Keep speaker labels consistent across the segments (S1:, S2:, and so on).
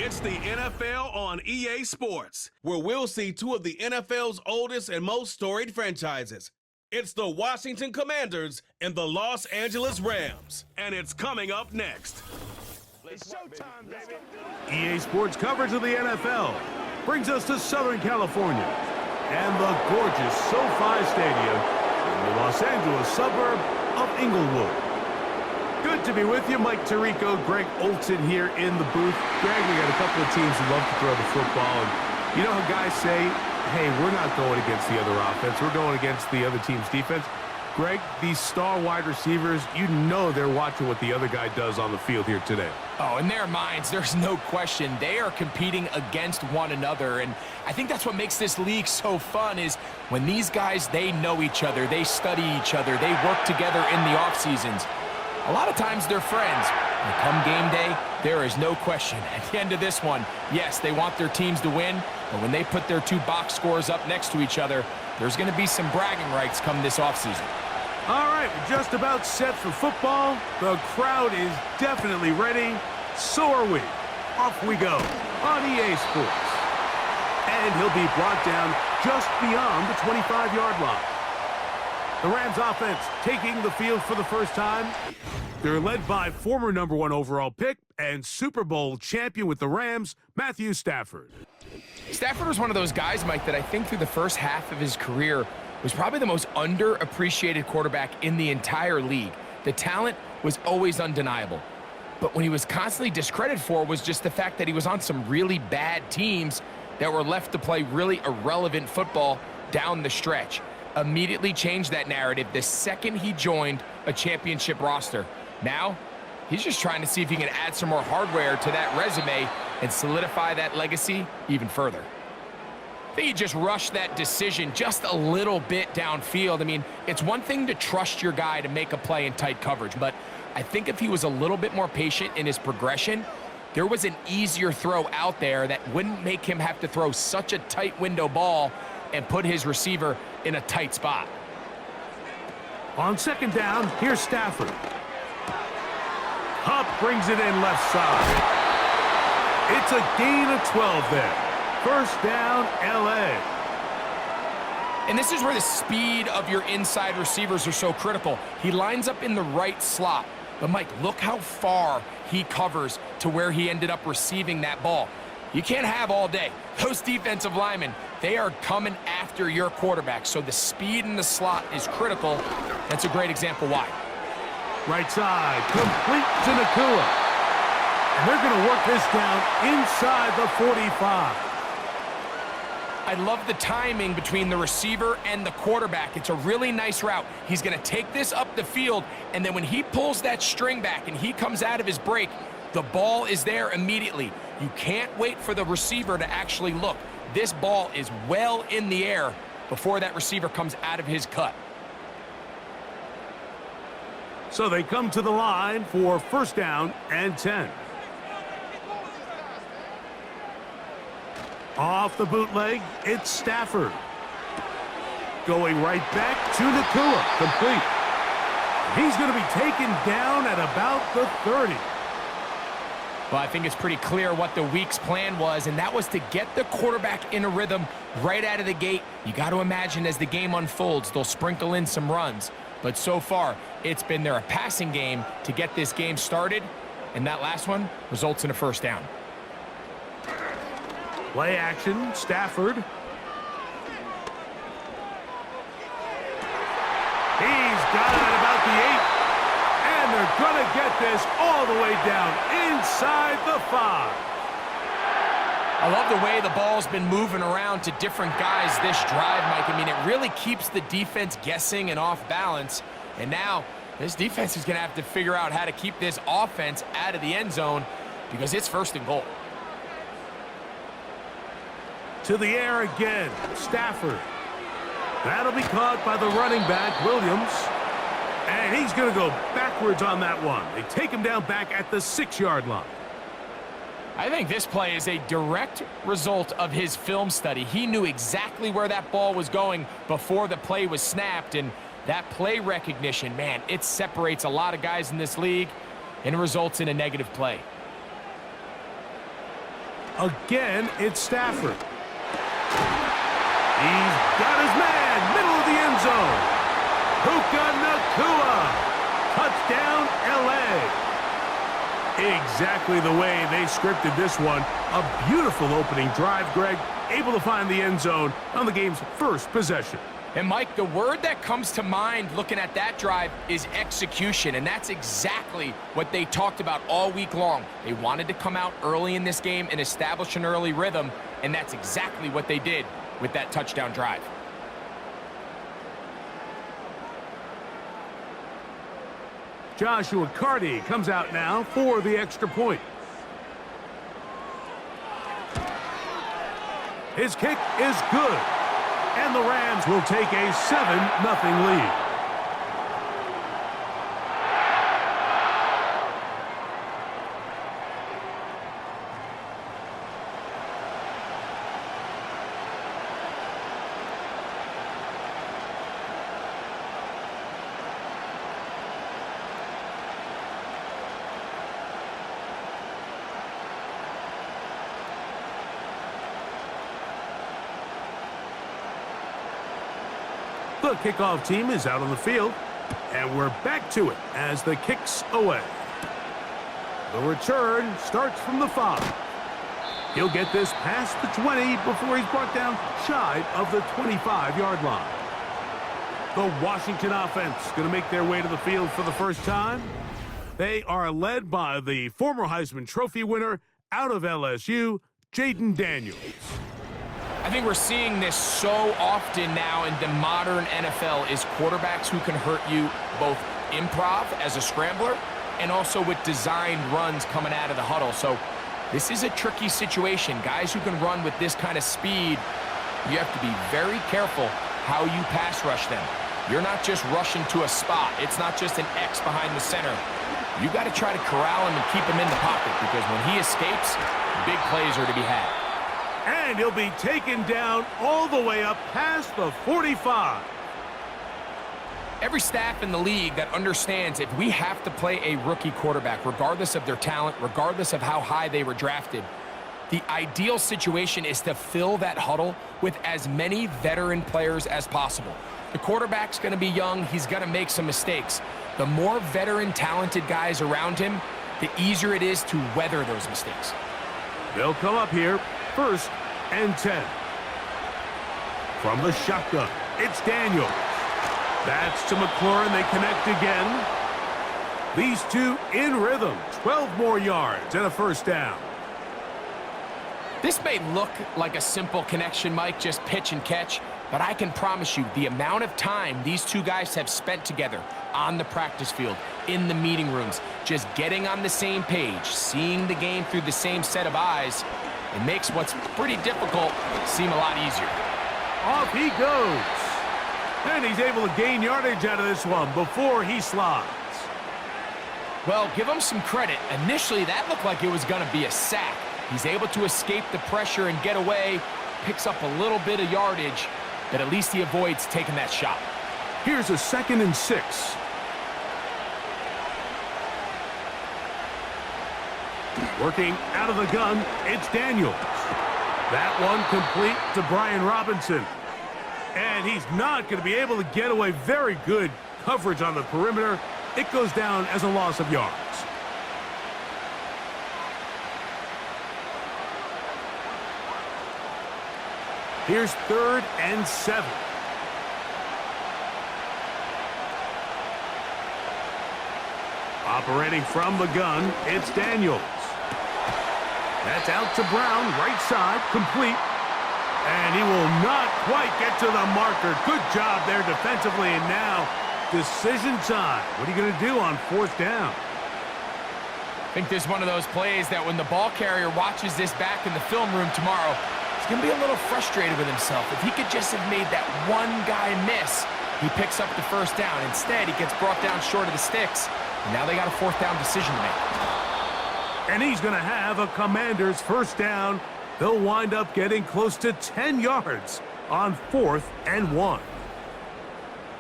S1: It's the NFL on EA Sports, where we'll see two of the NFL's oldest and most storied franchises. It's the Washington Commanders and the Los Angeles Rams. And it's coming up next.
S2: It's showtime, baby.
S3: EA Sports coverage of the NFL brings us to Southern California and the gorgeous SoFi Stadium in the Los Angeles suburb of Inglewood. Good to be with you. Mike Tirico, Greg Olson here in the booth. Greg, we got a couple of teams who love to throw the football. And you know how guys say, hey, we're not going against the other offense. We're going against the other team's defense. Greg, these star wide receivers, you know they're watching what the other guy does on the field here today.
S4: Oh, in their minds, there's no question. They are competing against one another, and I think that's what makes this league so fun is when these guys, they know each other, they study each other, they work together in the off seasons. A lot of times they're friends. And come game day, there is no question. At the end of this one, yes, they want their teams to win, but when they put their two box scores up next to each other, there's going to be some bragging rights come this offseason.
S3: All right, we're just about set for football. The crowd is definitely ready. So are we. Off we go on EA Sports. And he'll be brought down just beyond the 25-yard line. The Rams offense taking the field for the first time. They're led by former #1 overall pick and Super Bowl champion with the Rams, Matthew Stafford.
S4: Stafford was one of those guys, Mike, that I think through the first half of his career was probably the most underappreciated quarterback in the entire league. The talent was always undeniable. But when he was constantly discredited for was just the fact that he was on some really bad teams that were left to play really irrelevant football down the stretch. Immediately changed that narrative the second he joined a championship roster. Now, he's just trying to see if he can add some more hardware to that resume and solidify that legacy even further. I think he just rushed that decision just a little bit downfield. I mean, it's one thing to trust your guy to make a play in tight coverage, but I think if he was a little bit more patient in his progression, there was an easier throw out there that wouldn't make him have to throw such a tight window ball and put his receiver in a tight spot.
S3: On second down, here's Stafford. Hupp brings it in left side. It's a gain of 12 there. First down, LA.
S4: And this is where the speed of your inside receivers are so critical. He lines up in the right slot. But, Mike, look how far he covers to where he ended up receiving that ball. You can't have all day. Those defensive linemen, they are coming after your quarterback. So the speed in the slot is critical. That's a great example why.
S3: Right side, complete to Nakua. And they're going to work this down inside the 45.
S4: I love the timing between the receiver and the quarterback. It's a really nice route. He's going to take this up the field, and then when he pulls that string back and he comes out of his break, the ball is there immediately. You can't wait for the receiver to actually look. This ball is well in the air before that receiver comes out of his cut.
S3: So they come to the line for first down and 10. Off the bootleg, it's Stafford. Going right back to Nakua, complete. He's going to be taken down at about the 30.
S4: Well, I think it's pretty clear what the week's plan was, and that was to get the quarterback in a rhythm right out of the gate. You got to imagine as the game unfolds, they'll sprinkle in some runs. But so far, it's been their passing game to get this game started, and that last one results in a first down.
S3: Play action, Stafford. He's got it at about the 8. And they're going to get this all the way down inside the 5.
S4: I love the way the ball's been moving around to different guys this drive, Mike. I mean, it really keeps the defense guessing and off balance. And now this defense is going to have to figure out how to keep this offense out of the end zone because it's first and goal.
S3: To the air again, Stafford. That'll be caught by the running back, Williams. And he's going to go backwards on that one. They take him down back at the 6-yard line.
S4: I think this play is a direct result of his film study. He knew exactly where that ball was going before the play was snapped, and that play recognition, man, it separates a lot of guys in this league, and it results in a negative play.
S3: Again, it's Stafford. He's got his man, middle of the end zone. Puka Nacua. Touchdown, L.A. Exactly the way they scripted this one. A beautiful opening drive, Greg. Able to find the end zone on the game's first possession.
S4: And Mike, the word that comes to mind looking at that drive is execution, and that's exactly what they talked about all week long. They wanted to come out early in this game and establish an early rhythm, and that's exactly what they did with that touchdown drive.
S3: Joshua Carty comes out now for the extra point. His kick is good. And the Rams will take a 7-0 lead. The kickoff team is out on the field, and we're back to it as the kick's away. The return starts from the 5. He'll get this past the 20 before he's brought down shy of the 25-yard line. The Washington offense going to make their way to the field for the first time. They are led by the former Heisman Trophy winner out of LSU, Jaden Daniels.
S4: I think we're seeing this so often now in the modern NFL is quarterbacks who can hurt you both improv as a scrambler and also with designed runs coming out of the huddle. So this is a tricky situation. Guys who can run with this kind of speed, you have to be very careful how you pass rush them. You're not just rushing to a spot. It's not just an X behind the center. You got to try to corral him and keep him in the pocket because when he escapes, big plays are to be had.
S3: And he'll be taken down all the way up past the 45.
S4: Every staff in the league that understands if we have to play a rookie quarterback, regardless of their talent, regardless of how high they were drafted, the ideal situation is to fill that huddle with as many veteran players as possible. The quarterback's going to be young. He's going to make some mistakes. The more veteran, talented guys around him, the easier it is to weather those mistakes.
S3: They'll come up here. 1st and 10. From the shotgun, it's Daniels. That's to McLaurin. They connect again. These two in rhythm. 12 more yards and a first down.
S4: This may look like a simple connection, Mike, just pitch and catch, but I can promise you the amount of time these two guys have spent together on the practice field, in the meeting rooms, just getting on the same page, seeing the game through the same set of eyes, it makes what's pretty difficult seem a lot easier.
S3: Off he goes. And he's able to gain yardage out of this one before he slides.
S4: Well, give him some credit. Initially, that looked like it was going to be a sack. He's able to escape the pressure and get away, picks up a little bit of yardage, but at least he avoids taking that shot.
S3: Here's a 2nd and 6. Working out of the gun, it's Daniels. That one complete to Brian Robinson. And he's not going to be able to get away. Very good coverage on the perimeter. It goes down as a loss of yards. Here's 3rd and 7. Operating from the gun, it's Daniels. That's out to Brown, right side, complete. And he will not quite get to the marker. Good job there defensively, and now decision time. What are you going to do on 4th down?
S4: I think this is one of those plays that when the ball carrier watches this back in the film room tomorrow, he's going to be a little frustrated with himself. If he could just have made that one guy miss, he picks up the 1st down. Instead, he gets brought down short of the sticks, and now they got a 4th down decision to make.
S3: And he's going to have a Commander's 1st down. They'll wind up getting close to 10 yards on 4th and 1.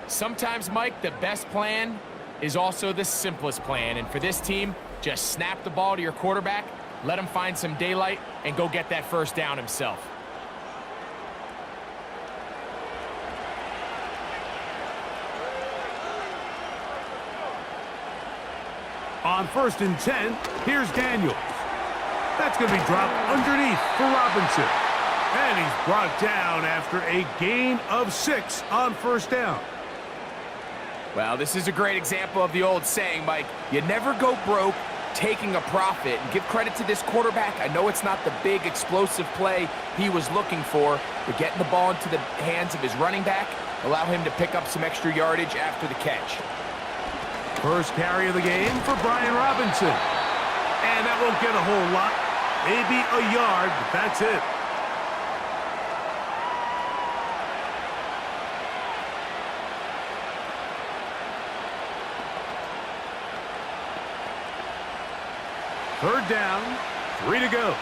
S4: Sometimes, Mike, the best plan is also the simplest plan. And for this team, just snap the ball to your quarterback, let him find some daylight and go get that first down himself.
S3: On 1st and 10, here's Daniels. That's going to be dropped underneath for Robinson. And he's brought down after a gain of 6 on 1st down.
S4: Well, this is a great example of the old saying, Mike, you never go broke taking a profit. And give credit to this quarterback. I know it's not the big explosive play he was looking for, but getting the ball into the hands of his running back, allow him to pick up some extra yardage after the catch.
S3: First carry of the game for Brian Robinson. And that won't get a whole lot. Maybe a yard, but that's it. Third down, 3 to go.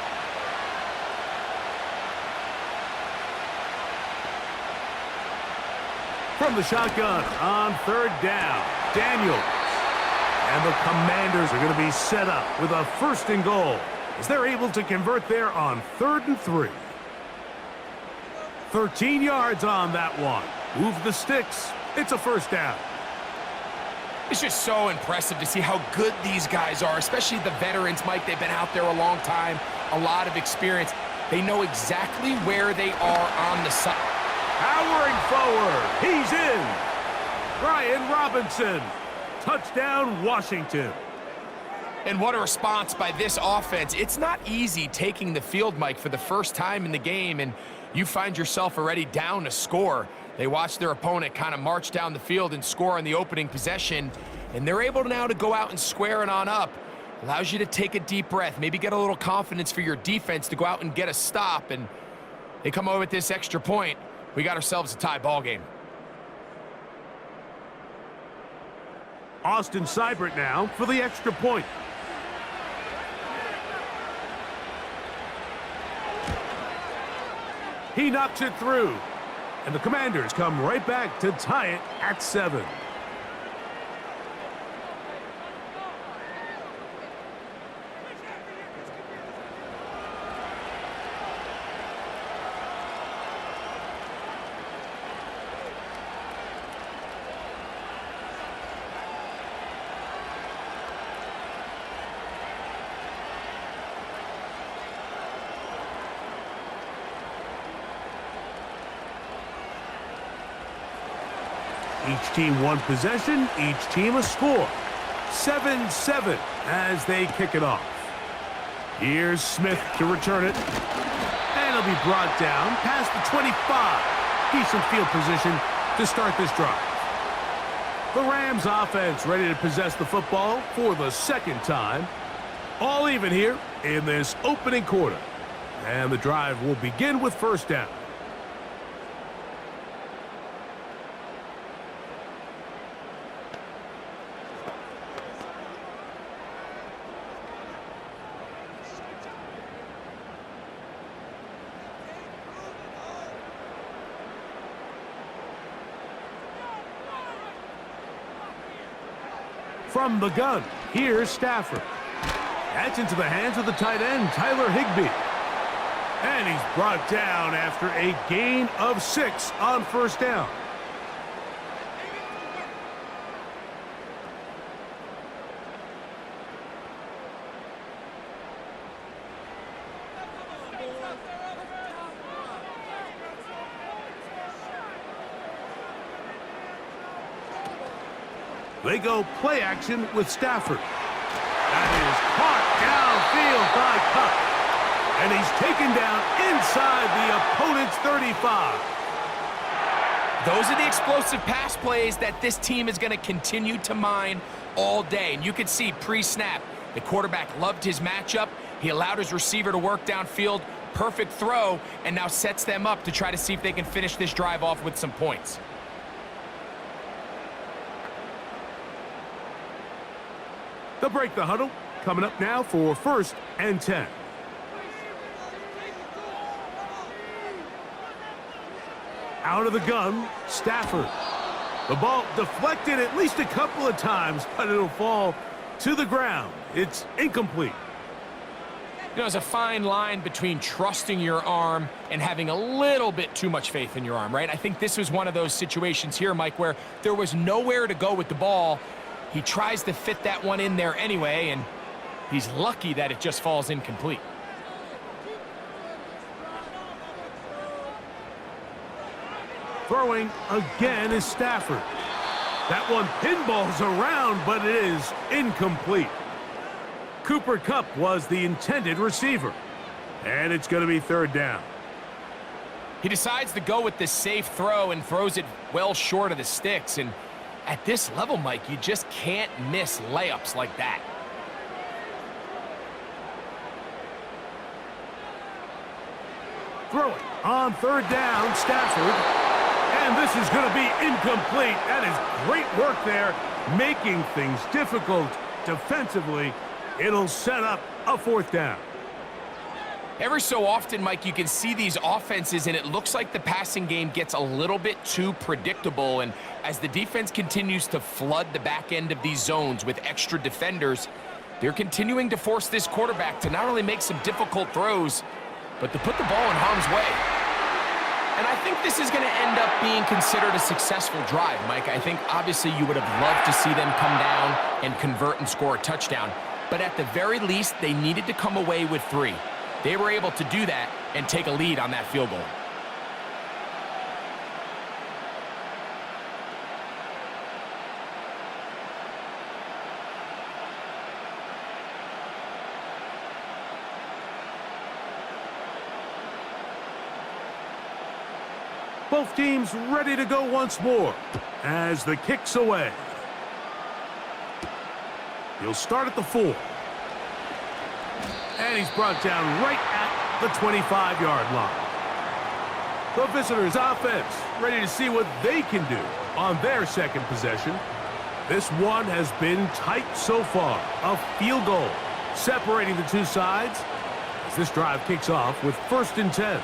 S3: From the shotgun on 3rd down, Daniels. And the Commanders are going to be set up with a 1st and goal as they're able to convert there on 3rd and 3. 13 yards on that one. Move the sticks. It's a 1st down.
S4: It's just so impressive to see how good these guys are, especially the veterans, Mike. They've been out there a long time, a lot of experience. They know exactly where they are on the side.
S3: Powering forward. He's in. Brian Robinson. Touchdown, Washington.
S4: And what a response by this offense. It's not easy taking the field, Mike, for the first time in the game, and you find yourself already down a score. They watch their opponent kind of march down the field and score on the opening possession, and they're able now to go out and square it on up. Allows you to take a deep breath, maybe get a little confidence for your defense to go out and get a stop, and they come over with this extra point. We got ourselves a tie ball game.
S3: Austin Seibert now for the extra point. He knocks it through. And the Commanders come right back to tie it at 7. Each team one possession, each team a score. 7-7 as they kick it off. Here's Smith to return it. And it'll be brought down past the 25. Decent field position to start this drive. The Rams offense ready to possess the football for the 2nd time. All even here in this opening quarter. And the drive will begin with 1st down. From the gun, here's Stafford. That's into the hands of the tight end, Tyler Higbee. And he's brought down after a gain of 6 on 1st down. They go play action with Stafford. That is caught downfield by Cup. And he's taken down inside the opponent's 35.
S4: Those are the explosive pass plays that this team is going to continue to mine all day. And you can see pre-snap, the quarterback loved his matchup. He allowed his receiver to work downfield. Perfect throw, and now sets them up to try to see if they can finish this drive off with some points.
S3: They'll break the huddle. Coming up now for 1st and 10. Out of the gun, Stafford. The ball deflected at least a couple of times, but it'll fall to the ground. It's incomplete.
S4: You know, there's a fine line between trusting your arm and having a little bit too much faith in your arm, right? I think this was one of those situations here, Mike, where there was nowhere to go with the ball. He tries to fit that one in there anyway, and he's lucky that it just falls incomplete.
S3: Throwing again is Stafford. That one pinballs around, but it is incomplete. Cooper Kupp was the intended receiver. And it's going to be third down.
S4: He decides to go with this safe throw and throws it well short of the sticks. And at this level, Mike, you just can't miss layups like that.
S3: Throwing on third down, Stafford. And this is going to be incomplete. That is great work there, making things difficult defensively. It'll set up a fourth down.
S4: Every so often, Mike, you can see these offenses, and it looks like the passing game gets a little bit too predictable. And as the defense continues to flood the back end of these zones with extra defenders, they're continuing to force this quarterback to not only make some difficult throws, but to put the ball in harm's way. And I think this is going to end up being considered a successful drive, Mike. I think obviously you would have loved to see them come down and convert and score a touchdown. But at the very least, they needed to come away with 3. They were able to do that and take a lead on that field goal.
S3: Both teams ready to go once more as the kick's away. He'll start at the 4. And he's brought down right at the 25-yard line. The visitors' offense ready to see what they can do on their second possession. This one has been tight so far. A field goal separating the two sides as this drive kicks off with 1st and 10.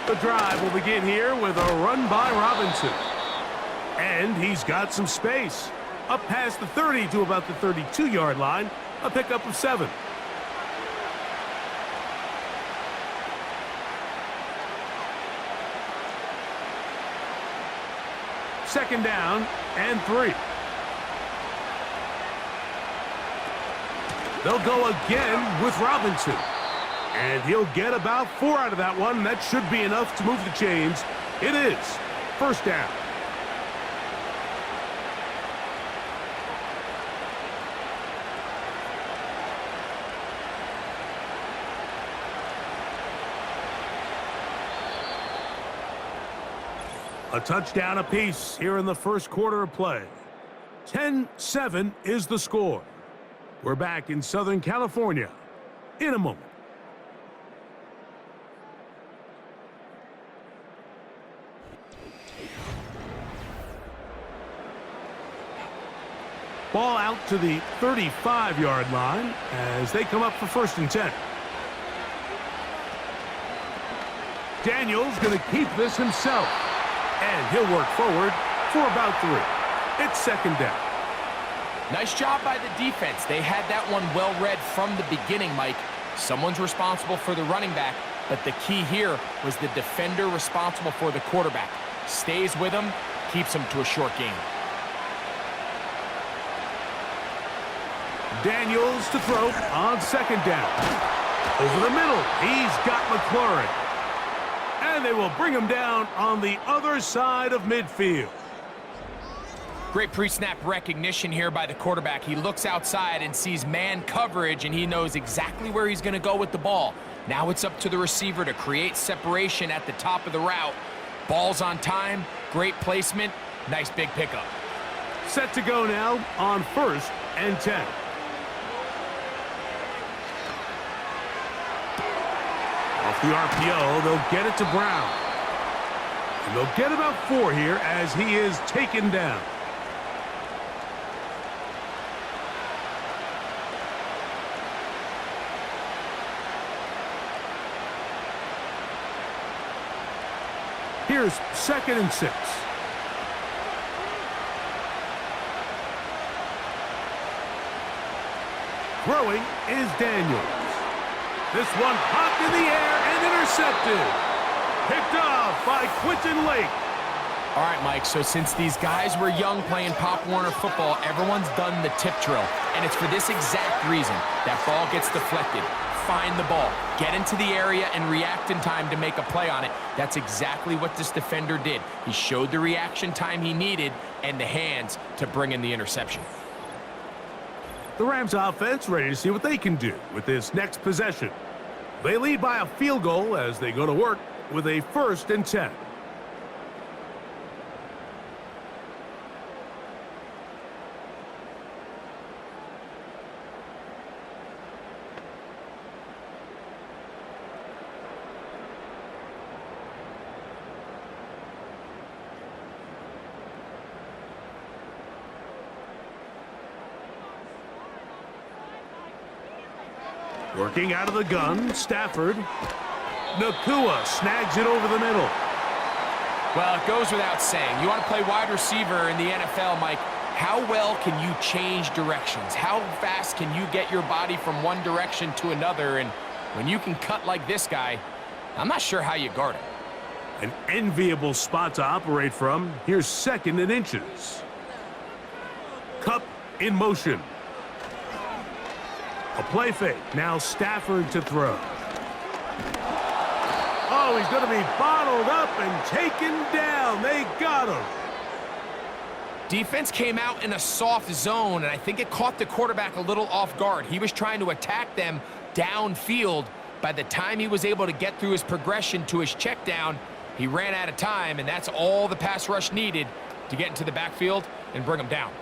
S3: The drive will begin here with a run by Robinson. And he's got some space. Up past the 30 to about the 32-yard line. A pickup of 7. Second down and 3. They'll go again with Robinson. And he'll get about 4 out of that one. That should be enough to move the chains. It is 1st down. A touchdown apiece here in the first quarter of play. 10-7 is the score. We're back in Southern California in a moment. Ball out to the 35-yard line as they come up for 1st and 10. Daniel's going to keep this himself. And he'll work forward for about 3. It's 2nd down.
S4: Nice job by the defense. They had that one well read from the beginning, Mike. Someone's responsible for the running back, but the key here was the defender responsible for the quarterback. Stays with him, keeps him to a short gain.
S3: Daniels to throw on 2nd down. Over the middle, he's got McLaurin. And they will bring him down on the other side of midfield.
S4: Great pre-snap recognition here by the quarterback. He looks outside and sees man coverage, and he knows exactly where he's going to go with the ball. Now it's up to the receiver to create separation at the top of the route. Ball's on time, great placement, nice big pickup.
S3: Set to go now on 1st and 10. Off the RPO, they'll get it to Brown. And they'll get about 4 here as he is taken down. Here's 2nd and 6. Throwing is Daniels. This one popped in the air and intercepted. Picked off by Quentin Lake.
S4: All right, Mike, so since these guys were young playing Pop Warner football, everyone's done the tip drill. And it's for this exact reason. That ball gets deflected. Find the ball. Get into the area and react in time to make a play on it. That's exactly what this defender did. He showed the reaction time he needed and the hands to bring in the interception.
S3: The Rams offense ready to see what they can do with this next possession. They lead by a field goal as they go to work with a 1st and 10. Working out of the gun, Stafford. Nakua snags it over the middle.
S4: Well, it goes without saying. You want to play wide receiver in the NFL, Mike. How well can you change directions? How fast can you get your body from one direction to another? And when you can cut like this guy, I'm not sure how you guard him.
S3: An enviable spot to operate from. Here's 2nd and inches. Cup in motion. A play fake. Now Stafford to throw. Oh, he's going to be bottled up and taken down. They got him.
S4: Defense came out in a soft zone, and I think it caught the quarterback a little off guard. He was trying to attack them downfield. By the time he was able to get through his progression to his check down, he ran out of time, and that's all the pass rush needed to get into the backfield and bring him down.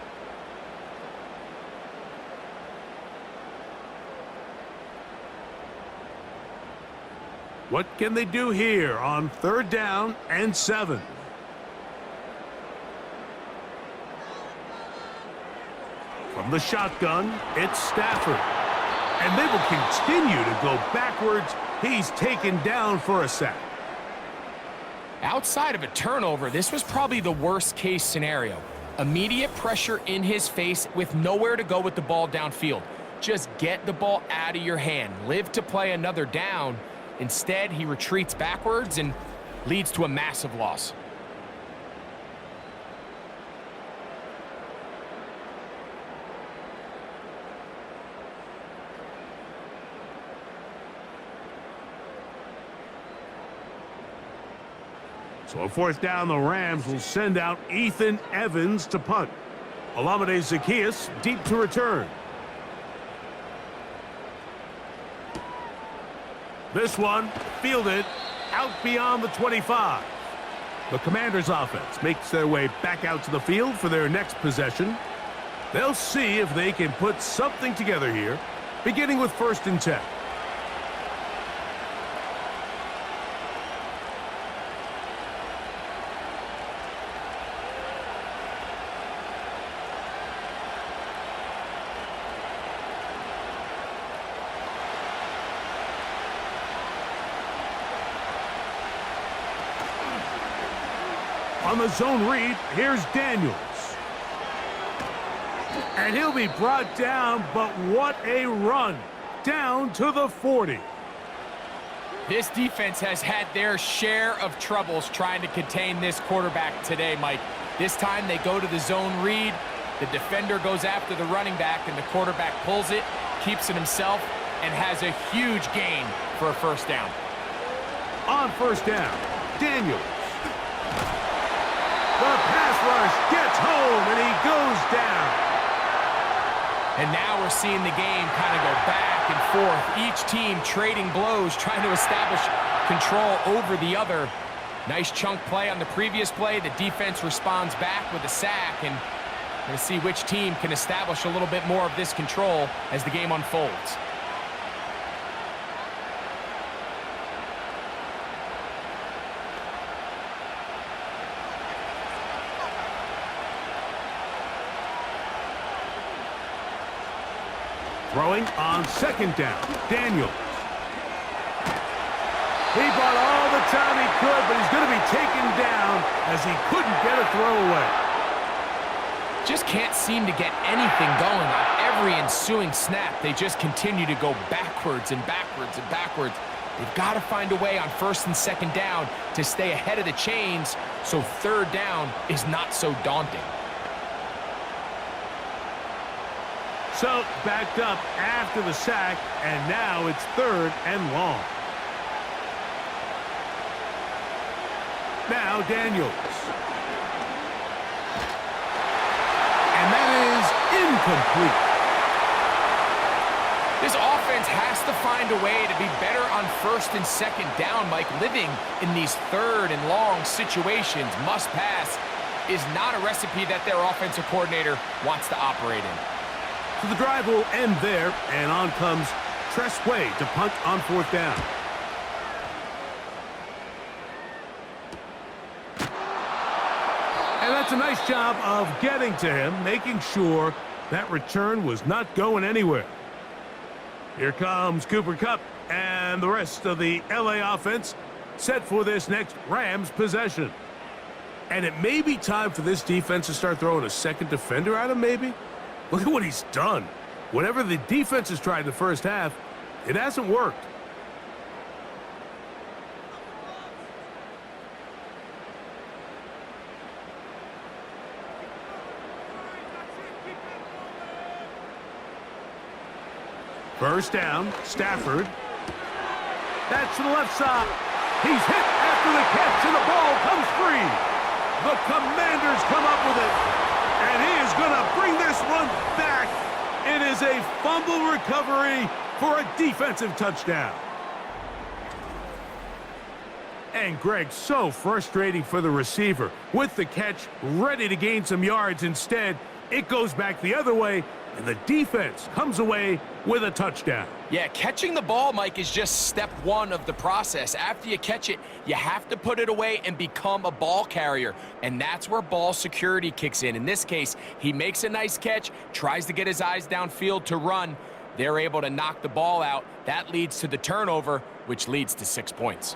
S3: What can they do here on 3rd down and 7? From the shotgun, it's Stafford. And they will continue to go backwards. He's taken down for a sack.
S4: Outside of a turnover, this was probably the worst-case scenario. Immediate pressure in his face with nowhere to go with the ball downfield. Just get the ball out of your hand. Live to play another down. Instead, he retreats backwards and leads to a massive loss.
S3: So on 4th down, the Rams will send out Ethan Evans to punt. Olamide Zaccheaus deep to return. This one fielded out beyond the 25. The Commanders' offense makes their way back out to the field for their next possession. They'll see if they can put something together here, beginning with 1st and 10. On the zone read, here's Daniels. And he'll be brought down, but what a run. Down to the 40.
S4: This defense has had their share of troubles trying to contain this quarterback today, Mike. This time they go to the zone read. The defender goes after the running back, and the quarterback pulls it, keeps it himself, and has a huge gain for a 1st down.
S3: On 1st down, Daniels. The pass rush gets home, and he goes down.
S4: And now we're seeing the game kind of go back and forth. Each team trading blows, trying to establish control over the other. Nice chunk play on the previous play. The defense responds back with a sack, and we're going to see which team can establish a little bit more of this control as the game unfolds.
S3: Throwing on 2nd down, Daniels. He brought all the the time he could, but he's going to be taken down as he couldn't get a throw away.
S4: Just can't seem to get anything going on every ensuing snap. They just continue to go backwards and backwards and backwards. They've got to find a way on first and second down to stay ahead of the chains so third down is not so daunting.
S3: So, backed up after the sack, and now it's third and long. Now Daniels. And that is incomplete.
S4: This offense has to find a way to be better on first and second down, Mike. Living in these third and long situations, must pass, is not a recipe that their offensive coordinator wants to operate in.
S3: So the drive will end there, and on comes Tressway to punt on fourth down. And that's a nice job of getting to him, making sure that return was not going anywhere. Here comes Cooper Kupp and the rest of the LA offense set for this next Rams possession. And it may be time for this defense to start throwing a second defender at him, maybe? Look at what he's done. Whatever the defense has tried in the first half, it hasn't worked. First down, Stafford. That's to the left side. He's hit after the catch, and the ball comes free. The Commanders come up with it, and he is going to bring this one back. It is a fumble recovery for a defensive touchdown. And Greg, so frustrating for the receiver. With the catch, ready to gain some yards. Instead, it goes back the other way, and the defense comes away with a touchdown.
S4: Yeah, catching the ball, Mike, is just step one of the process. After you catch it, you have to put it away and become a ball carrier. And that's where ball security kicks in. In this case, he makes a nice catch, tries to get his eyes downfield to run. They're able to knock the ball out. That leads to the turnover, which leads to 6 points.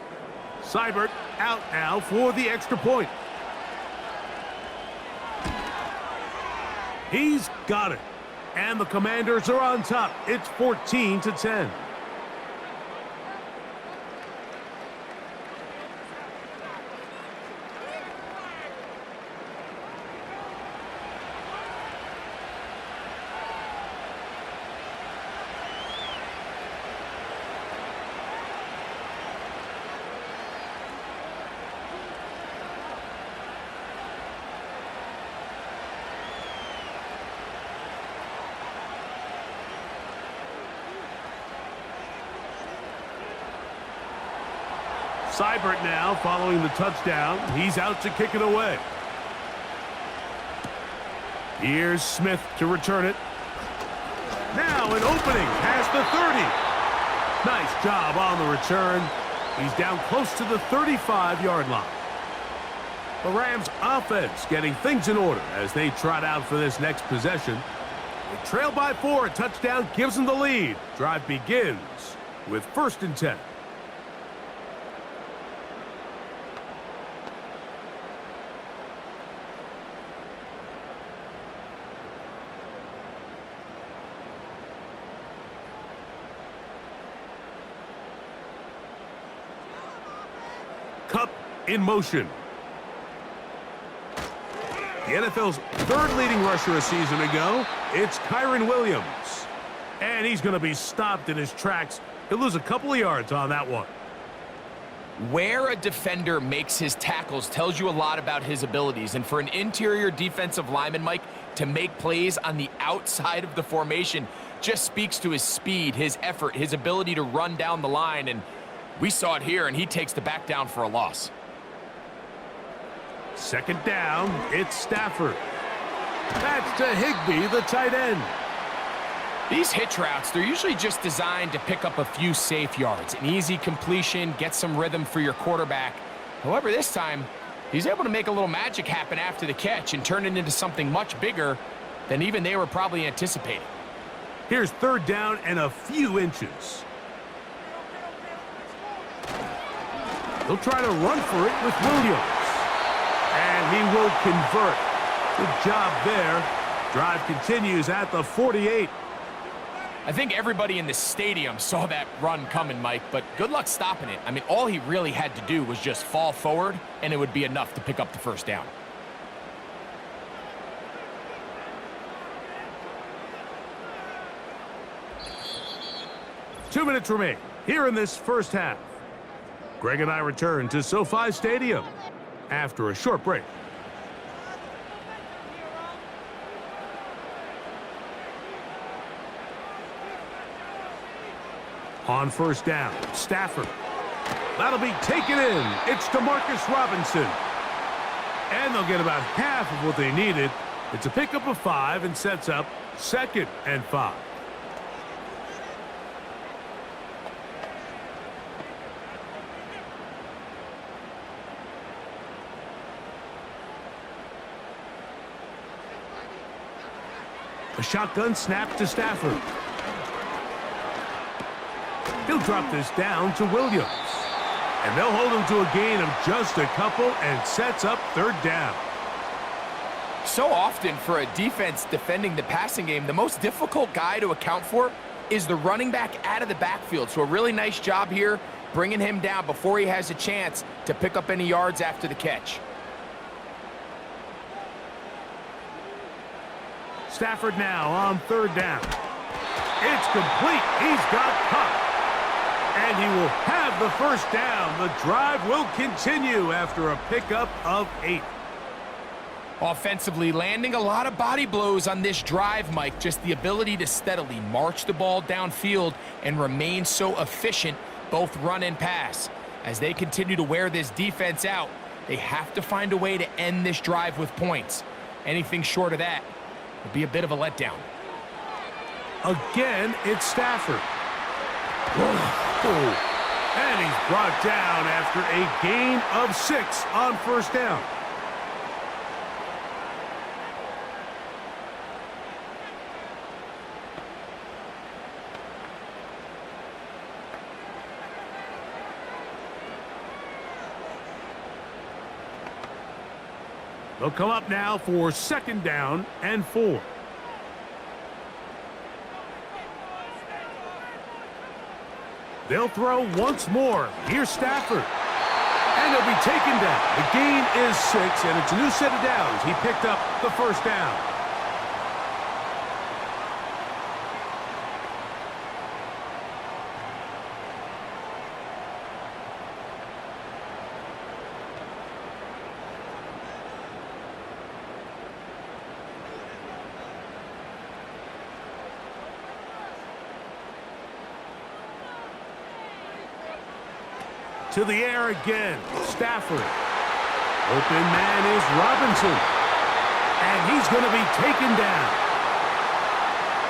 S3: Seibert out now for the extra point. He's got it. And the Commanders are on top. It's 14-10. Seibert now following the touchdown. He's out to kick it away. Here's Smith to return it. Now an opening past the 30. Nice job on the return. He's down close to the 35-yard line. The Rams offense getting things in order as they trot out for this next possession. They trail by 4. A touchdown gives them the lead. Drive begins with 1st and 10. Kupp in motion. The NFL's 3rd leading rusher a season ago, it's Kyren Williams. And he's going to be stopped in his tracks. He'll lose a couple of yards on that one.
S4: Where a defender makes his tackles tells you a lot about his abilities. And for an interior defensive lineman, Mike, to make plays on the outside of the formation just speaks to his speed, his effort, his ability to run down the line. And we saw it here, and he takes the back down for a loss.
S3: 2nd down, it's Stafford. That's to Higbee, the tight end.
S4: These hitch routes, they're usually just designed to pick up a few safe yards. An easy completion, get some rhythm for your quarterback. However, this time, he's able to make a little magic happen after the catch and turn it into something much bigger than even they were probably anticipating.
S3: Here's 3rd down and a few inches. He'll try to run for it with Williams. And he will convert. Good job there. Drive continues at the 48.
S4: I think everybody in the stadium saw that run coming, Mike, but good luck stopping it. I mean, all he really had to do was just fall forward, and it would be enough to pick up the first down.
S3: Two minutes remain here in this first half. Greg and I return to SoFi Stadium after a short break. On first down, Stafford. That'll be taken in. It's DeMarcus Robinson. And they'll get about half of what they needed. It's a pickup of 5 and sets up 2nd and 5. A shotgun snap to Stafford. He'll drop this down to Williams. And they'll hold him to a gain of just a couple and sets up 3rd down.
S4: So often for a defense defending the passing game, the most difficult guy to account for is the running back out of the backfield. So a really nice job here bringing him down before he has a chance to pick up any yards after the catch.
S3: Stafford now on 3rd down. It's complete. He's got Cup. And he will have the first down. The drive will continue after a pickup of 8.
S4: Offensively, landing a lot of body blows on this drive, Mike. Just the ability to steadily march the ball downfield and remain so efficient, both run and pass. As they continue to wear this defense out, they have to find a way to end this drive with points. Anything short of that would be a bit of a letdown.
S3: Again, it's Stafford. And he's brought down after a gain of 6 on first down. They'll come up now for 2nd down and 4. They'll throw once more. Here's Stafford. And he'll be taken down. The gain is 6, and it's a new set of downs. He picked up the first down. To the air again, Stafford. Open man is Robinson. And he's going to be taken down.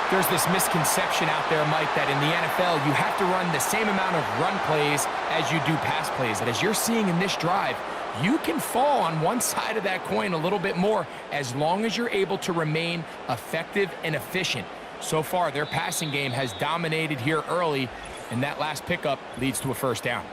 S4: There's this misconception out there, Mike, that in the NFL, you have to run the same amount of run plays as you do pass plays. And as you're seeing in this drive, you can fall on one side of that coin a little bit more as long as you're able to remain effective and efficient. So far, their passing game has dominated here early, and that last pickup leads to a first down.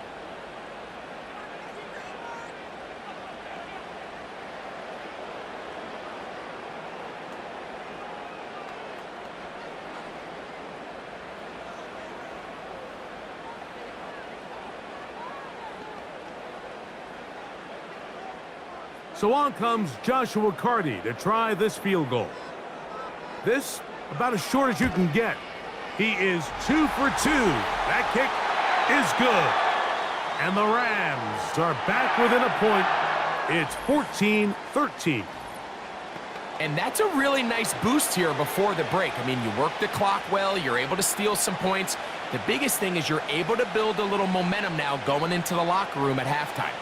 S3: So on comes Joshua Carty to try this field goal. This, about as short as you can get. He is 2 for 2. That kick is good. And the Rams are back within a point. It's 14-13.
S4: And that's a really nice boost here before the break. I mean, you work the clock well. You're able to steal some points. The biggest thing is you're able to build a little momentum now going into the locker room at halftime.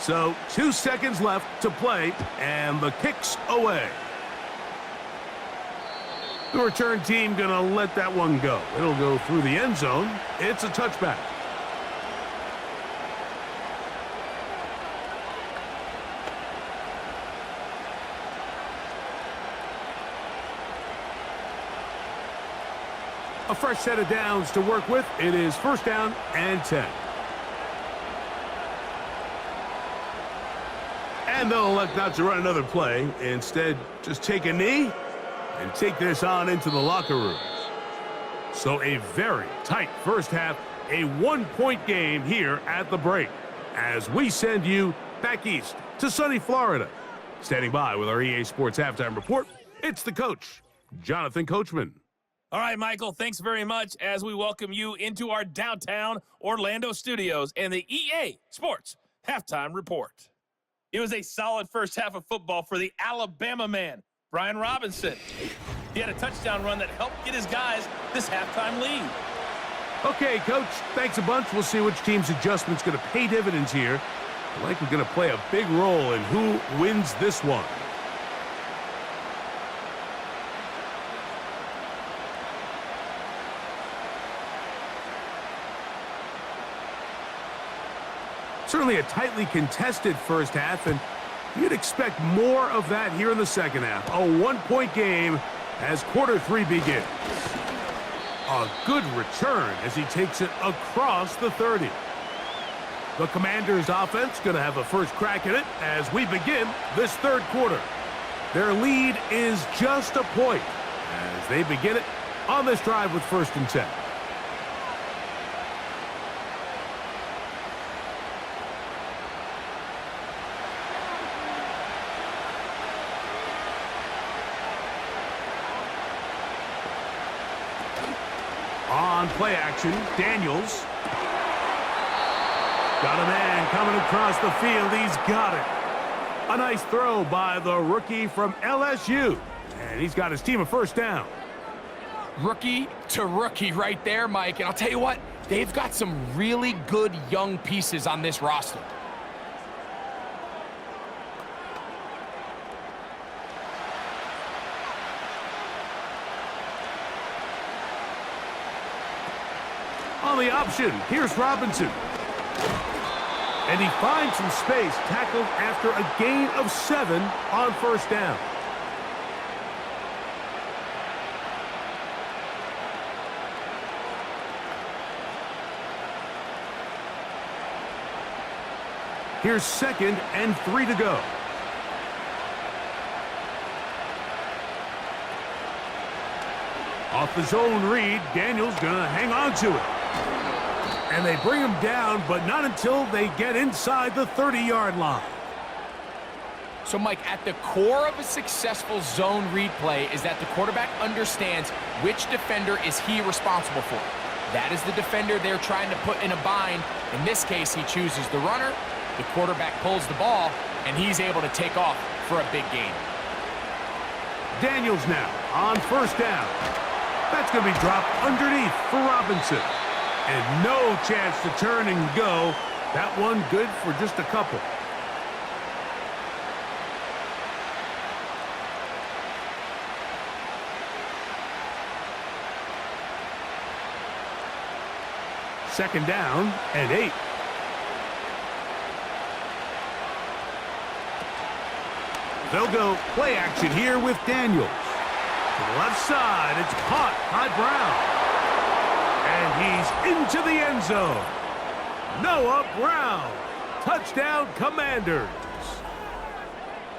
S3: So 2 seconds left to play, and the kick's away. The return team going to let that one go. It'll go through the end zone. It's a touchback. A fresh set of downs to work with. It is first down and 10. And they'll elect not to run another play. Instead, just take a knee and take this on into the locker room. So a very tight first half, a one-point game here at the break, as we send you back east to sunny Florida. Standing by with our EA Sports Halftime Report, it's the coach, Jonathan Coachman.
S5: All right, Michael, thanks very much as we welcome you into our downtown Orlando studios and the EA Sports Halftime Report. It was a solid first half of football for the Alabama man, Brian Robinson. He had a touchdown run that helped get his guys this halftime lead.
S3: Okay, Coach, thanks a bunch. We'll see which team's adjustment's going to pay dividends here. I like we're going to play a big role in who wins this one. Certainly a tightly contested first half, and you'd expect more of that here in the second half. A one-point game as quarter 3 begins. A good return as he takes it across the 30. The Commanders' offense going to have a first crack at it as we begin this third quarter. Their lead is just a point as they begin it on this drive with first and 10. On play action, Daniels. Got a man coming across the field. He's got it. A nice throw by the rookie from LSU. And he's got his team a first down.
S4: Rookie to rookie right there, Mike. And I'll tell you what, they've got some really good young pieces on this roster.
S3: On the option, here's Robinson. And he finds some space, tackled after a gain of 7 on first down. Here's 2nd and 3 to go. Off the zone read, Daniels gonna hang on to it. And they bring him down, but not until they get inside the 30-yard line.
S4: So, Mike, at the core of a successful zone read play is that the quarterback understands which defender is he responsible for. That is the defender they're trying to put in a bind. In this case, he chooses the runner, the quarterback pulls the ball, and he's able to take off for a big gain.
S3: Daniels now on first down. That's going to be dropped underneath for Robinson. And no chance to turn and go. That one good for just a couple. Second down and 8. They'll go play action here with Daniels. To the left side, it's caught by Brown. And he's into the end zone. Noah Brown. Touchdown, Commanders.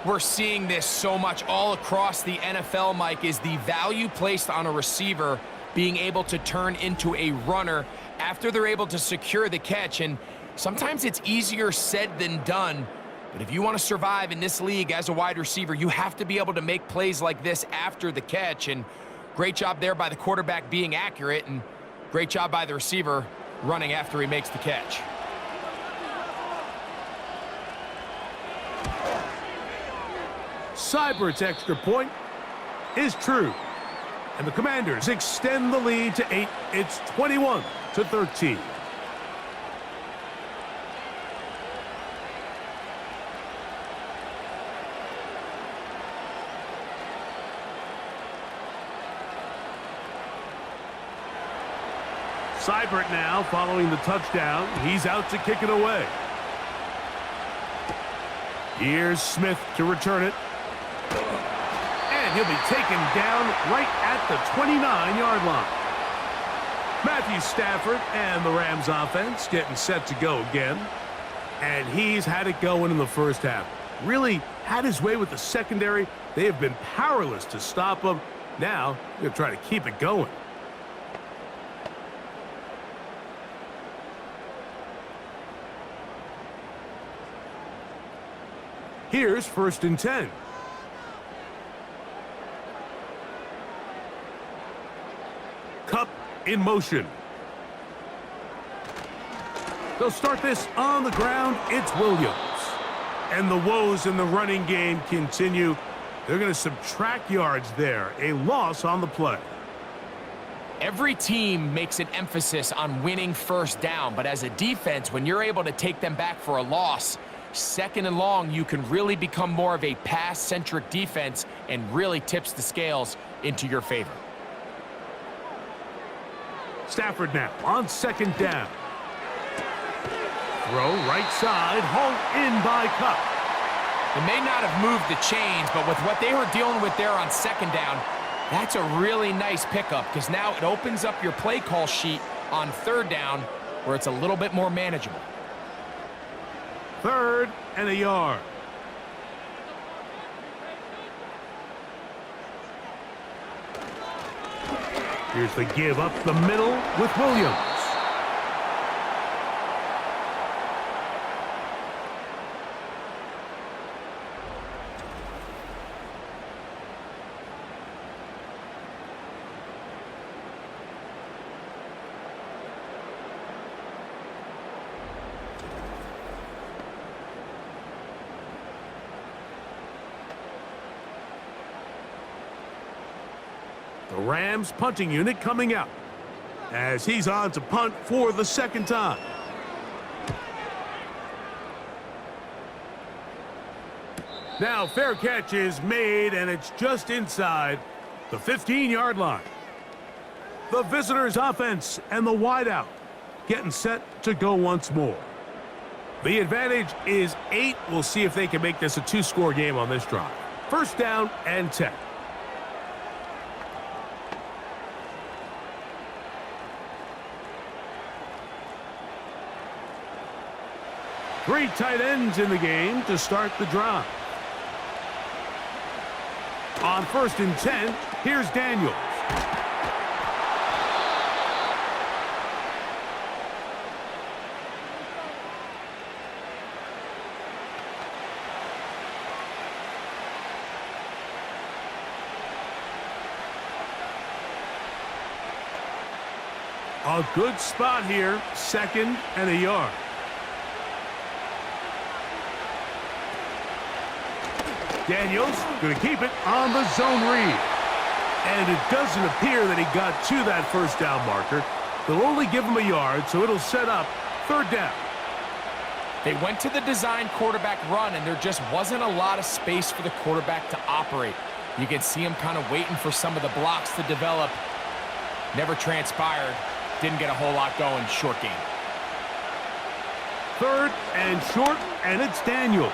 S4: We're seeing this so much all across the NFL, Mike, is the value placed on a receiver being able to turn into a runner after they're able to secure the catch. And sometimes it's easier said than done. But if you want to survive in this league as a wide receiver, you have to be able to make plays like this after the catch. And great job there by the quarterback being accurate, and great job by the receiver running after he makes the catch.
S3: Seibert's extra point is true. And the Commanders extend the lead to 8. It's 21-13. Seibert now following the touchdown. He's out to kick it away. Here's Smith to return it. And he'll be taken down right at the 29-yard line. Matthew Stafford and the Rams offense getting set to go again. And he's had it going in the first half. Really had his way with the secondary. They have been powerless to stop him. Now, they're trying to keep it going. Here's 1st and 10. Cup in motion. They'll start this on the ground. It's Williams. And the woes in the running game continue. They're going to subtract yards there. A loss on the play.
S4: Every team makes an emphasis on winning first down, but as a defense, when you're able to take them back for a loss, 2nd and long, you can really become more of a pass-centric defense and really tips the scales into your favor.
S3: Stafford now on 2nd down. Throw right side, hauled in by Cup.
S4: They may not have moved the chains, but with what they were dealing with there on 2nd down, that's a really nice pickup because now it opens up your play call sheet on 3rd down where it's a little bit more manageable.
S3: 3rd and a yard. Here's the give up the middle with Williams. The Rams punting unit coming out as he's on to punt for the 2nd time. Now fair catch is made and it's just inside the 15-yard line. The visitors' offense and the wideout getting set to go once more. The advantage is 8. We'll see if they can make this a 2-score game on this drive. 1st down and 10. Three tight ends in the game to start the drive. On 1st and 10, here's Daniels. A good spot here, 2nd and a yard. Daniels going to keep it on the zone read. And it doesn't appear that he got to that 1st down marker. They'll only give him a yard, so it'll set up 3rd down.
S4: They went to the design quarterback run, and there just wasn't a lot of space for the quarterback to operate. You can see him kind of waiting for some of the blocks to develop. Never transpired. Didn't get a whole lot going. Short game.
S3: 3rd and short, and it's Daniels.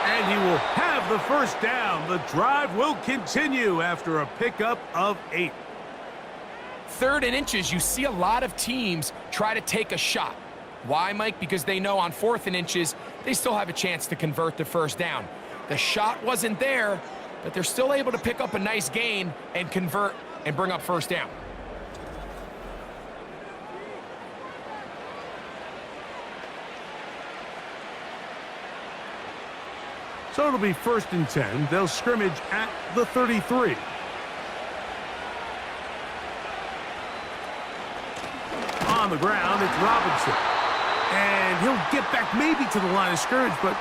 S3: And he will have the 1st down. The drive will continue after a pickup of 8.
S4: 3rd and inches, you see a lot of teams try to take a shot. Why, Mike? Because they know on 4th and inches, they still have a chance to convert to 1st down. The shot wasn't there, but they're still able to pick up a nice gain and convert and bring up 1st down.
S3: So it'll be 1st and 10. They'll scrimmage at the 33. On the ground, it's Robinson. And he'll get back maybe to the line of scrimmage, but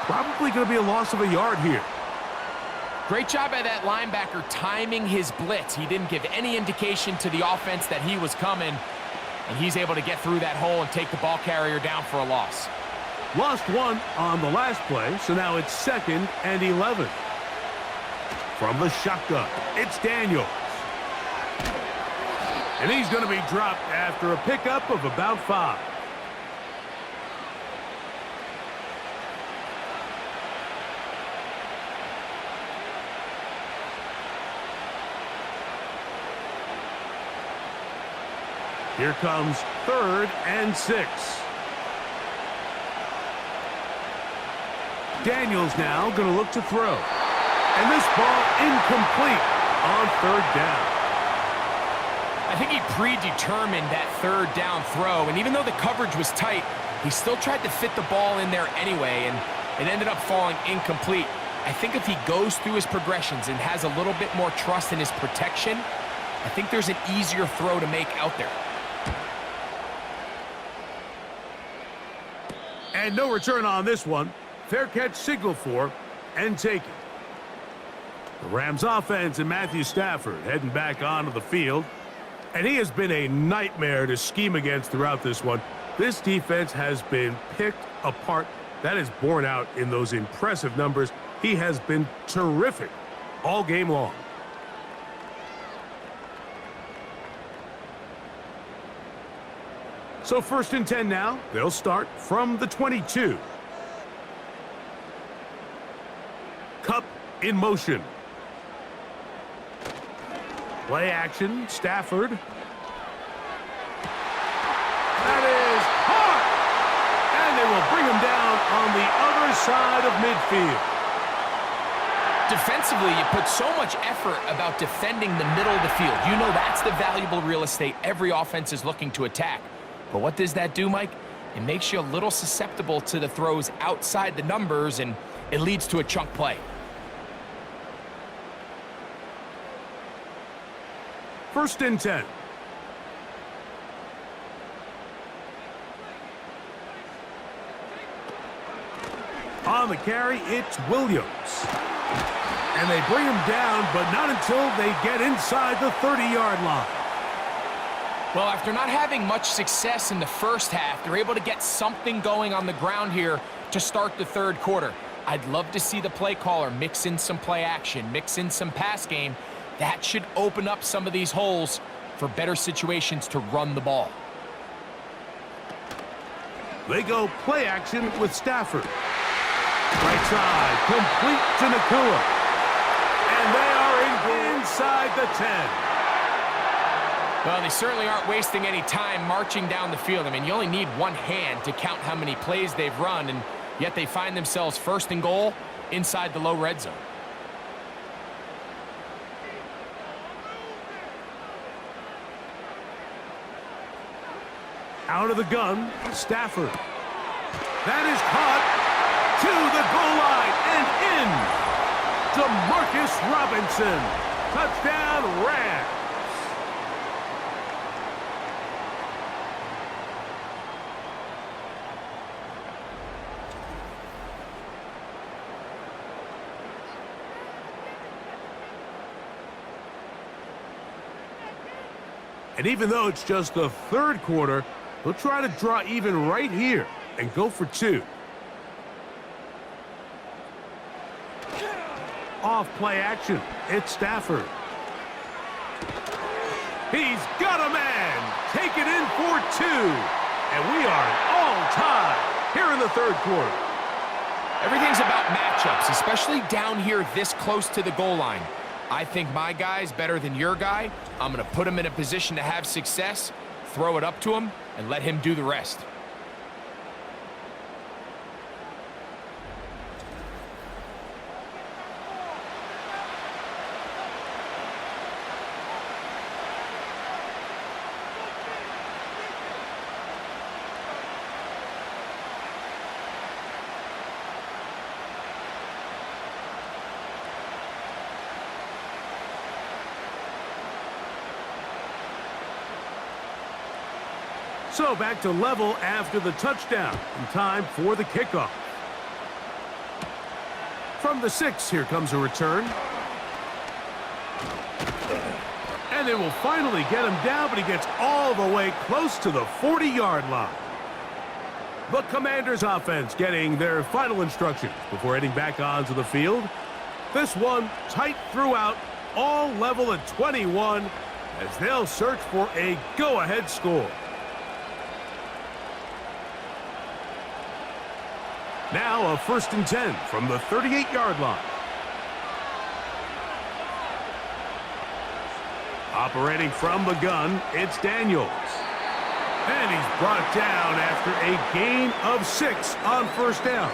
S3: probably going to be a loss of a yard here.
S4: Great job by that linebacker timing his blitz. He didn't give any indication to the offense that he was coming, and he's able to get through that hole and take the ball carrier down for a loss.
S3: Lost 1 on the last play, so now it's 2nd and 11. From the shotgun, it's Daniels. And he's going to be dropped after a pickup of about 5. Here comes 3rd and 6. Daniels now going to look to throw. And this ball incomplete on 3rd down.
S4: I think he predetermined that 3rd down throw, and even though the coverage was tight, he still tried to fit the ball in there anyway, and it ended up falling incomplete. I think if he goes through his progressions and has a little bit more trust in his protection, I think there's an easier throw to make out there.
S3: And no return on this one. Fair catch signaled for and taken. The Rams offense and Matthew Stafford heading back onto the field. And he has been a nightmare to scheme against throughout this one. This defense has been picked apart. That is borne out in those impressive numbers. He has been terrific all game long. So 1st and 10 now. They'll start from the 22. Cup in motion. Play action, Stafford. That is hard! And they will bring him down on the other side of midfield.
S4: Defensively, you put so much effort about defending the middle of the field. You know that's the valuable real estate every offense is looking to attack. But what does that do, Mike? It makes you a little susceptible to the throws outside the numbers, and it leads to a chunk play.
S3: 1st and 10. On the carry, it's Williams. And they bring him down, but not until they get inside the 30-yard line.
S4: Well, after not having much success in the first half, they're able to get something going on the ground here to start the 3rd quarter. I'd love to see the play caller mix in some play action, mix in some pass game. That should open up some of these holes for better situations to run the ball.
S3: They go play action with Stafford. Right side, complete to Nakua. And they are inside the 10.
S4: Well, they certainly aren't wasting any time marching down the field. I mean, you only need one hand to count how many plays they've run, and yet they find themselves 1st and goal inside the low red zone.
S3: Out of the gun, Stafford. That is caught to the goal line and in. DeMarcus Robinson. Touchdown, Rams. And even though it's just the 3rd quarter, they'll try to draw even right here and go for 2. Off play action, it's Stafford. He's got a man. Take it in for 2. And we are all tied here in the 3rd quarter.
S4: Everything's about matchups, especially down here this close to the goal line. I think my guy's better than your guy. I'm going to put him in a position to have success, throw it up to him, and let him do the rest.
S3: So back to level after the touchdown. In time for the kickoff. From the 6, here comes a return. And they will finally get him down, but he gets all the way close to the 40-yard line. The Commanders offense getting their final instructions before heading back onto the field. This one tight throughout, all level at 21, as they'll search for a go-ahead score. Now a 1st and 10 from the 38-yard line. Operating from the gun, it's Daniels. And he's brought down after a gain of 6 on first down.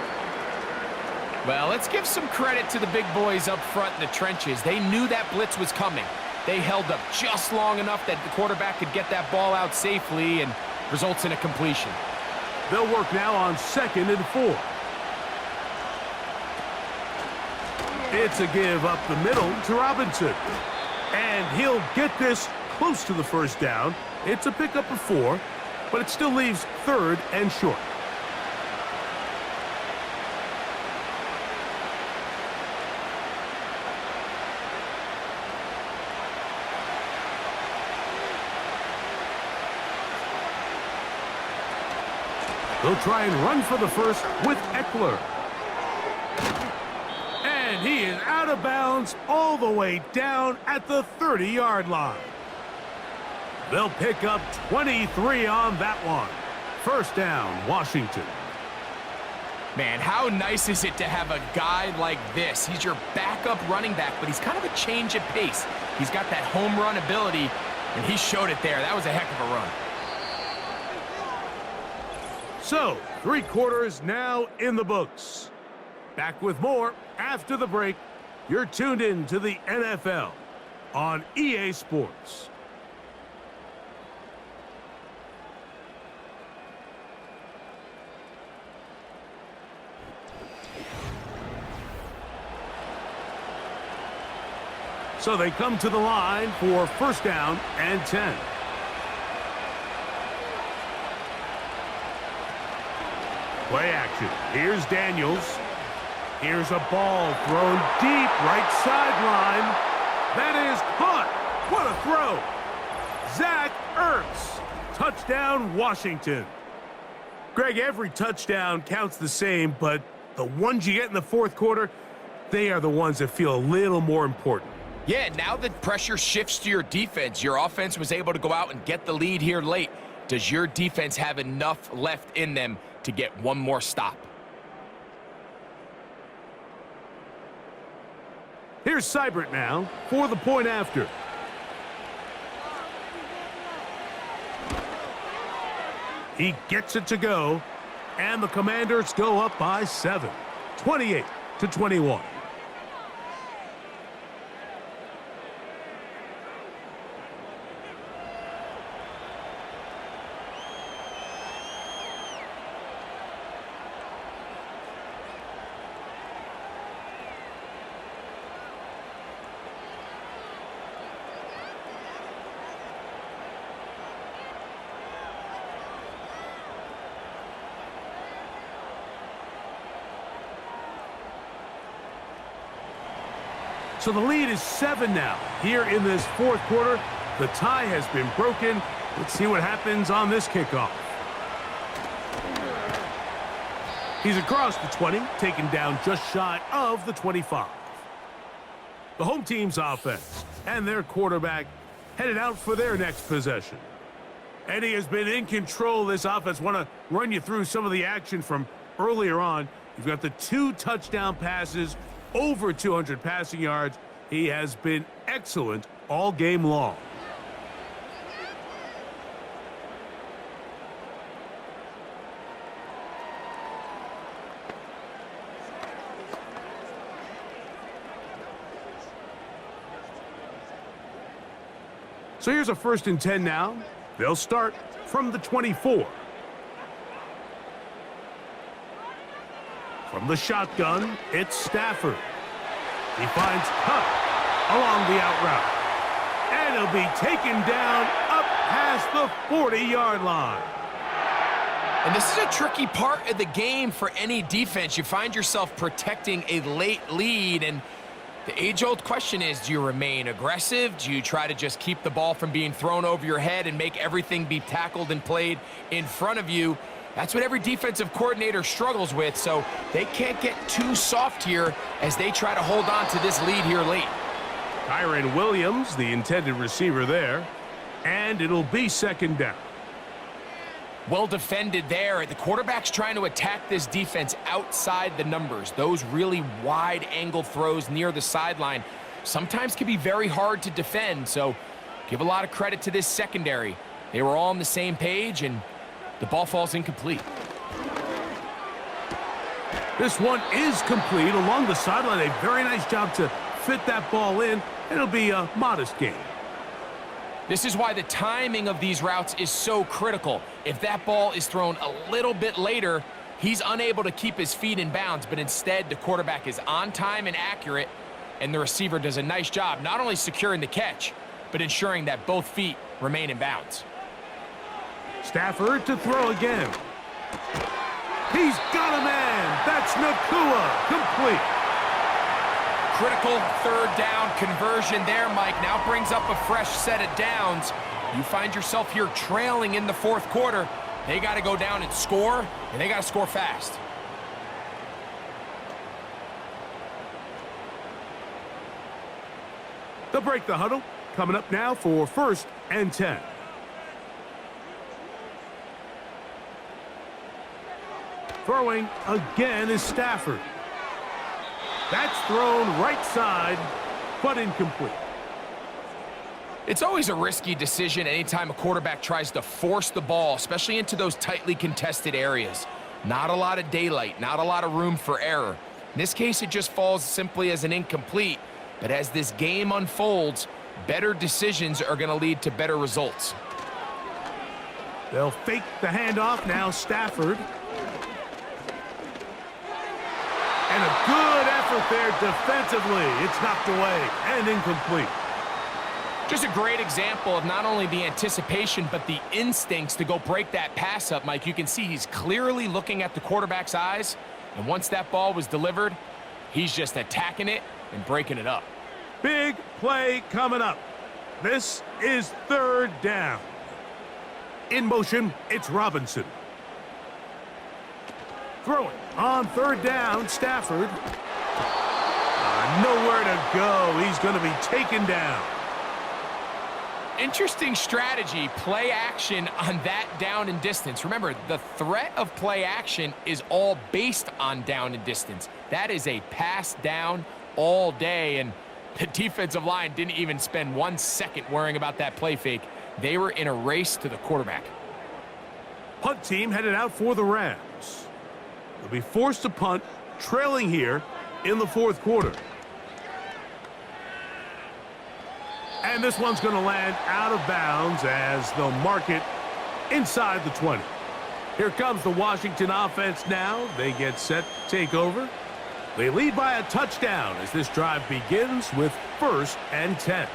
S4: Well, let's give some credit to the big boys up front in the trenches. They knew that blitz was coming. They held up just long enough that the quarterback could get that ball out safely and results in a completion.
S3: They'll work now on 2nd and 4. It's a give up the middle to Robinson. And he'll get this close to the first down. It's a pickup of 4, but it still leaves 3rd and short. They'll try and run for the first with Eckler. And he is out of bounds all the way down at the 30-yard line. They'll pick up 23 on that one. First down, Washington.
S4: Man, how nice is it to have a guy like this? He's your backup running back, but he's kind of a change of pace. He's got that home run ability, and he showed it there. That was a heck of a run.
S3: So, 3 quarters now in the books. Back with more after the break. You're tuned in to the NFL on EA Sports. So they come to the line for first down and 10. Play action. Here's Daniels. Here's a ball thrown deep right sideline. That is caught. What a throw. Zach Ertz. Touchdown, Washington. Greg, every touchdown counts the same, but the ones you get in the fourth quarter, they are the ones that feel a little more important.
S4: Yeah, now the pressure shifts to your defense. Your offense was able to go out and get the lead here late. Does your defense have enough left in them to get one more stop?
S3: Here's Seibert now for the point after. He gets it to go, and the Commanders go up by 7, 28-21. So the lead is 7 now. Here in this fourth quarter, the tie has been broken. Let's see what happens on this kickoff. He's across the 20, taken down just shy of the 25. The home team's offense and their quarterback headed out for their next possession. And he has been in control of this offense. Want to run you through some of the action from earlier on. You've got the 2 touchdown passes, over 200 passing yards. He has been excellent all game long. So here's a 1st and 10 now. They'll start from the 24. From the shotgun, it's Stafford. He finds Cup along the out route. And he'll be taken down up past the 40-yard line.
S4: And this is a tricky part of the game for any defense. You find yourself protecting a late lead, and the age-old question is, do you remain aggressive? Do you try to just keep the ball from being thrown over your head and make everything be tackled and played in front of you? That's what every defensive coordinator struggles with, so they can't get too soft here as they try to hold on to this lead here late.
S3: Kyren Williams, the intended receiver there, and it'll be 2nd down.
S4: Well defended there. The quarterback's trying to attack this defense outside the numbers. Those really wide angle throws near the sideline sometimes can be very hard to defend, so give a lot of credit to this secondary. They were all on the same page, and the ball falls incomplete.
S3: This one is complete along the sideline. A very nice job to fit that ball in, and it'll be a modest gain.
S4: This is why the timing of these routes is so critical. If that ball is thrown a little bit later, he's unable to keep his feet in bounds, but instead the quarterback is on time and accurate, and the receiver does a nice job not only securing the catch, but ensuring that both feet remain in bounds.
S3: Stafford to throw again. He's got a man. That's Nakua. Complete.
S4: Critical third down conversion there, Mike. Now brings up a fresh set of downs. You find yourself here trailing in the fourth quarter. They got to go down and score, and they got to score fast.
S3: They'll break the huddle. Coming up now for 1st and 10. Throwing again is Stafford. That's thrown right side, but incomplete.
S4: It's always a risky decision anytime a quarterback tries to force the ball, especially into those tightly contested areas. Not a lot of daylight, not a lot of room for error. In this case, it just falls simply as an incomplete. But as this game unfolds, better decisions are going to lead to better results.
S3: They'll fake the handoff now, Stafford. And a good effort there defensively. It's knocked away and incomplete.
S4: Just a great example of not only the anticipation, but the instincts to go break that pass up, Mike. You can see he's clearly looking at the quarterback's eyes, and once that ball was delivered, he's just attacking it and breaking it up.
S3: Big play coming up. This is 3rd down. In motion, it's Robinson. Throwing on 3rd down, Stafford. Nowhere to go. He's going to be taken down.
S4: Interesting strategy, play action on that down and distance. Remember, the threat of play action is all based on down and distance. That is a pass down all day, and the defensive line didn't even spend 1 second worrying about that play fake. They were in a race to the quarterback.
S3: Punt team headed out for the Rams. They'll be forced to punt, trailing here in the 4th quarter. And this one's going to land out of bounds as they'll mark it inside the 20. Here comes the Washington offense now. They get set to take over. They lead by a touchdown as this drive begins with 1st and 10.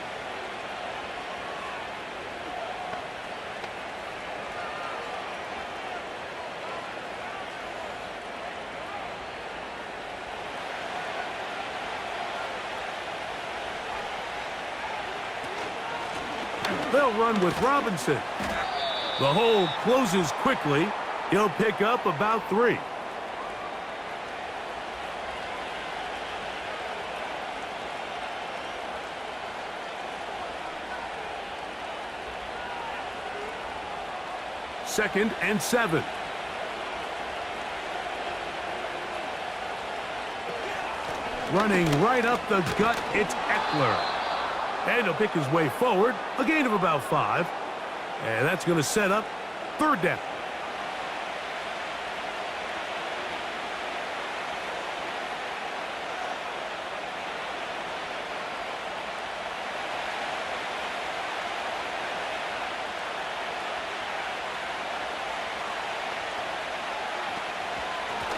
S3: They'll run with Robinson. The hole closes quickly. He'll pick up about 3. Second and 7. Running right up the gut, it's Eckler. And he'll pick his way forward, a gain of about 5. And that's going to set up 3rd down.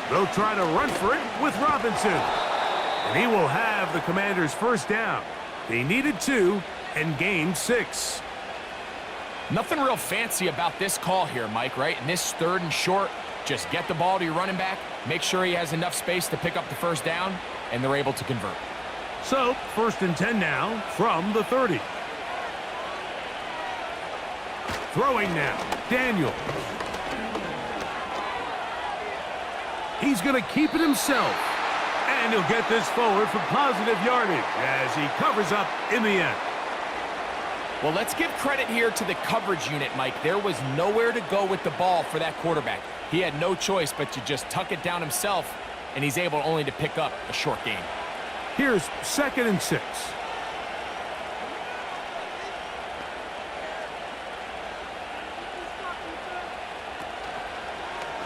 S3: They'll try to run for it with Robinson. And he will have the Commanders' 1st down. They needed 2 and gained 6.
S4: Nothing real fancy about this call here, Mike, right? In this 3rd and short, just get the ball to your running back, make sure he has enough space to pick up the 1st down, and they're able to convert.
S3: So, 1st and 10 now from the 30. Throwing now, Daniel. He's going to keep it himself. And he'll get this forward for positive yardage as he covers up in the end.
S4: Well, let's give credit here to the coverage unit, Mike. There was nowhere to go with the ball for that quarterback. He had no choice but to just tuck it down himself, and he's able only to pick up a short gain.
S3: Here's 2nd and 6.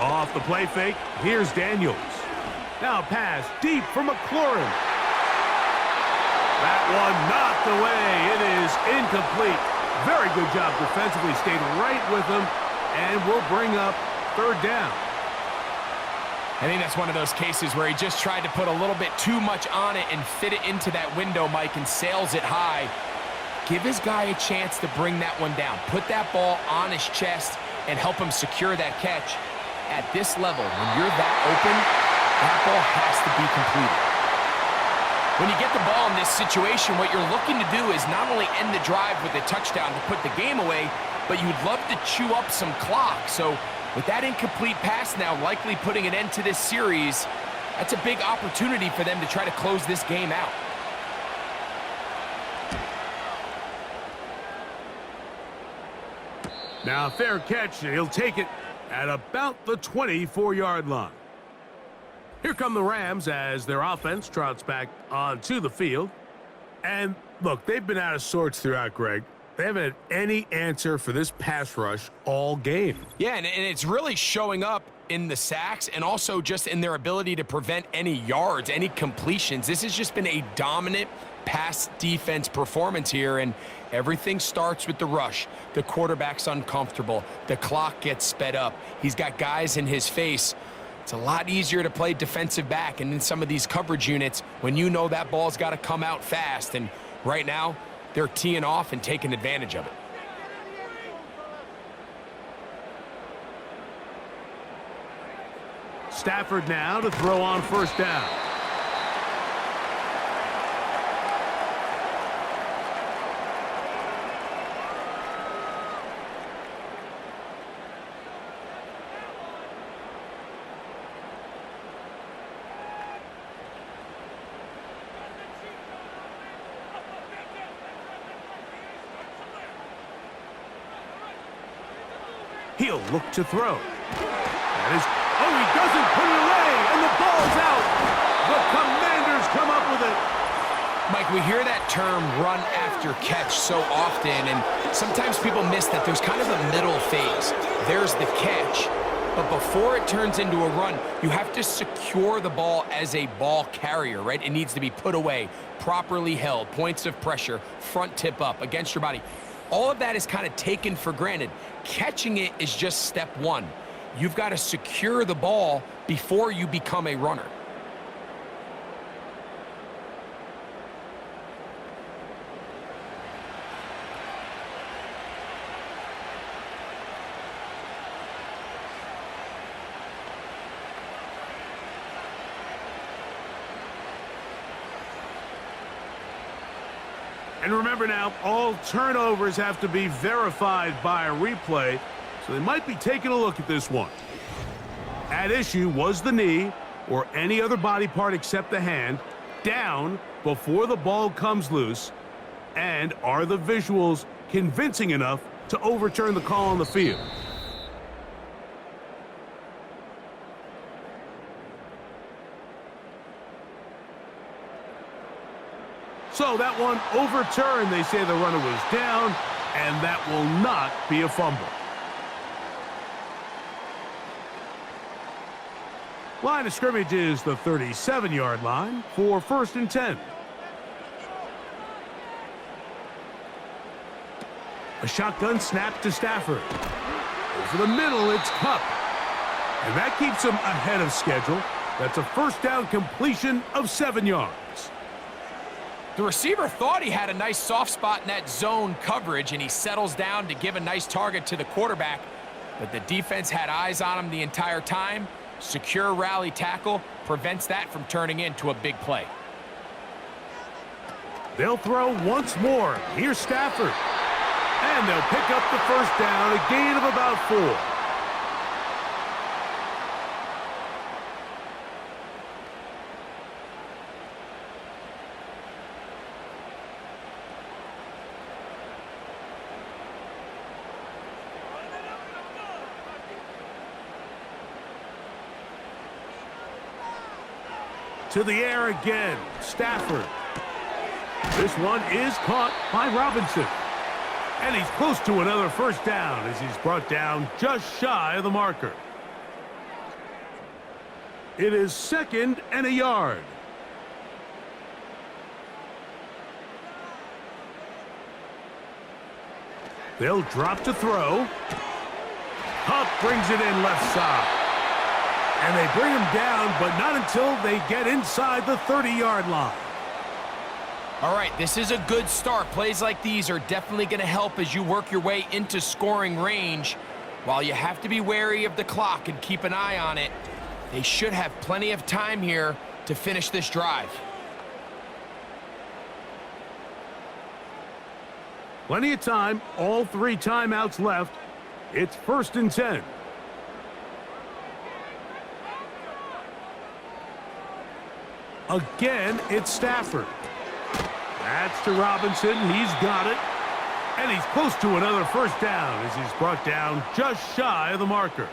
S3: Off the play fake, here's Daniels. Now a pass deep for McLaurin. That one knocked away. It is incomplete. Very good job defensively. Stayed right with him, and will bring up third down.
S4: I think that's one of those cases where he just tried to put a little bit too much on it and fit it into that window, Mike, and sails it high. Give his guy a chance to bring that one down. Put that ball on his chest and help him secure that catch. At this level, when you're that open, that ball has to be completed. When you get the ball in this situation, what you're looking to do is not only end the drive with a touchdown to put the game away, but you'd love to chew up some clock. So with that incomplete pass now likely putting an end to this series, that's a big opportunity for them to try to close this game out.
S3: Now a fair catch, and he'll take it at about the 24-yard line. Here come the Rams as their offense trots back onto the field. And look, they've been out of sorts throughout, Greg. They haven't had any answer for this pass rush all game.
S4: Yeah, and it's really showing up in the sacks and also just in their ability to prevent any yards, any completions. This has just been a dominant pass defense performance here, and everything starts with the rush. The quarterback's uncomfortable. The clock gets sped up. He's got guys in his face. It's a lot easier to play defensive back and in some of these coverage units when you know that ball's got to come out fast, and right now they're teeing off and taking advantage of it.
S3: Stafford now to throw on first down. He'll look to throw. That is, oh, he doesn't put it away, and the ball's out. The Commanders come up with it.
S4: Mike, we hear that term run after catch so often, and sometimes people miss that there's kind of a middle phase. There's the catch, but before it turns into a run, you have to secure the ball as a ball carrier, right? It needs to be put away, properly held, points of pressure, front tip up against your body. All of that is kind of taken for granted. Catching it is just step one. You've got to secure the ball before you become a runner.
S3: And remember now, all turnovers have to be verified by a replay, so they might be taking a look at this one. At issue was the knee, or any other body part except the hand, down before the ball comes loose, and are the visuals convincing enough to overturn the call on the field? So that one overturned. They say the runner was down, and that will not be a fumble. Line of scrimmage is the 37-yard line for 1st and 10. A shotgun snap to Stafford. Over the middle, it's Kupp. And that keeps him ahead of schedule. That's a first down completion of 7 yards.
S4: The receiver thought he had a nice soft spot in that zone coverage, and he settles down to give a nice target to the quarterback. But the defense had eyes on him the entire time. Secure rally tackle prevents that from turning into a big play.
S3: They'll throw once more. Here's Stafford. And they'll pick up the first down, a gain of about 4. To the air again, Stafford. This one is caught by Robinson. And he's close to another first down as he's brought down just shy of the marker. It is 2nd and a yard. They'll drop to throw. Huff brings it in left side. And they bring him down, but not until they get inside the 30-yard line.
S4: All right, this is a good start. Plays like these are definitely going to help as you work your way into scoring range. While you have to be wary of the clock and keep an eye on it, they should have plenty of time here to finish this drive.
S3: Plenty of time, all 3 timeouts left. It's 1st and 10. Again, it's Stafford. That's to Robinson. He's got it. And he's close to another first down as he's brought down just shy of the marker.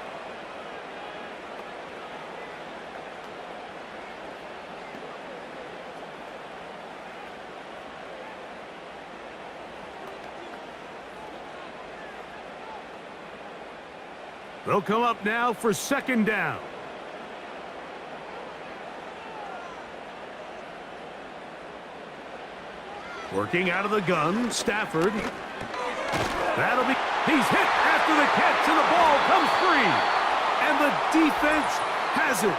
S3: They'll come up now for 2nd down. Working out of the gun, Stafford. That'll be... He's hit after the catch, and the ball comes free. And the defense has it.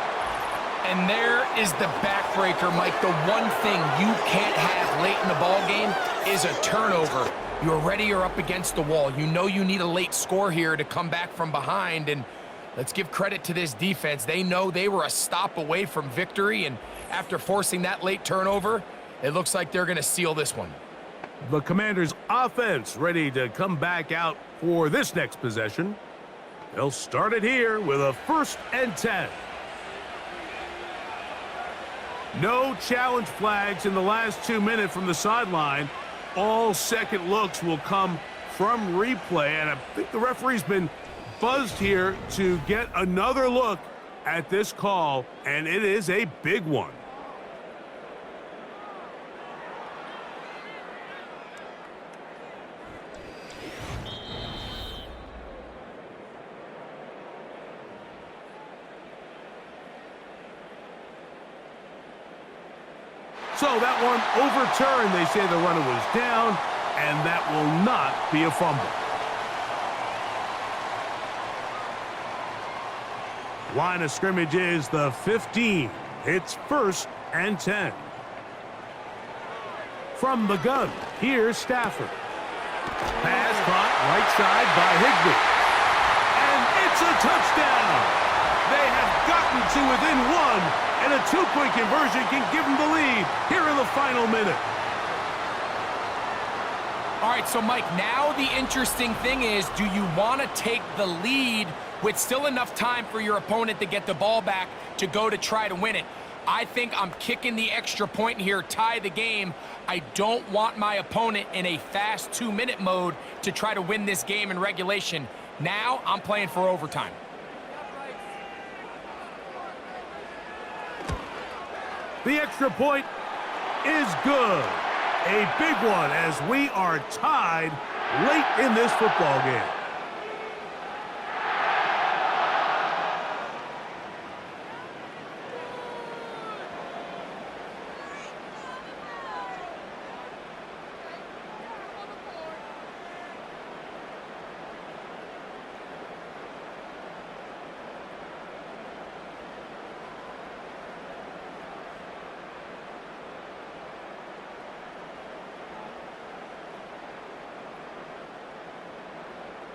S4: And there is the backbreaker, Mike. The one thing you can't have late in the ball game is a turnover. You're ready, you're up against the wall. You know you need a late score here to come back from behind, and let's give credit to this defense. They know they were a stop away from victory, and after forcing that late turnover, it looks like they're going to seal this one.
S3: The Commanders' offense ready to come back out for this next possession. They'll start it here with a 1st and 10. No challenge flags in the last 2 minutes from the sideline. All second looks will come from replay, and I think the referee's been buzzed here to get another look at this call, and it is a big one. So that one overturned. They say the runner was down, and that will not be a fumble. Line of scrimmage is the 15. It's 1st and 10. From the gun, here's Stafford. Pass caught right side by Higbee. And it's a touchdown. They have gotten to within 1. And a 2-point conversion can give them the lead here in the final minute.
S4: All right, so Mike, now the interesting thing is, do you want to take the lead with still enough time for your opponent to get the ball back to go to try to win it? I think I'm kicking the extra point here, tie the game. I don't want my opponent in a fast 2-minute mode to try to win this game in regulation. Now I'm playing for overtime.
S3: The extra point is good. A big one as we are tied late in this football game.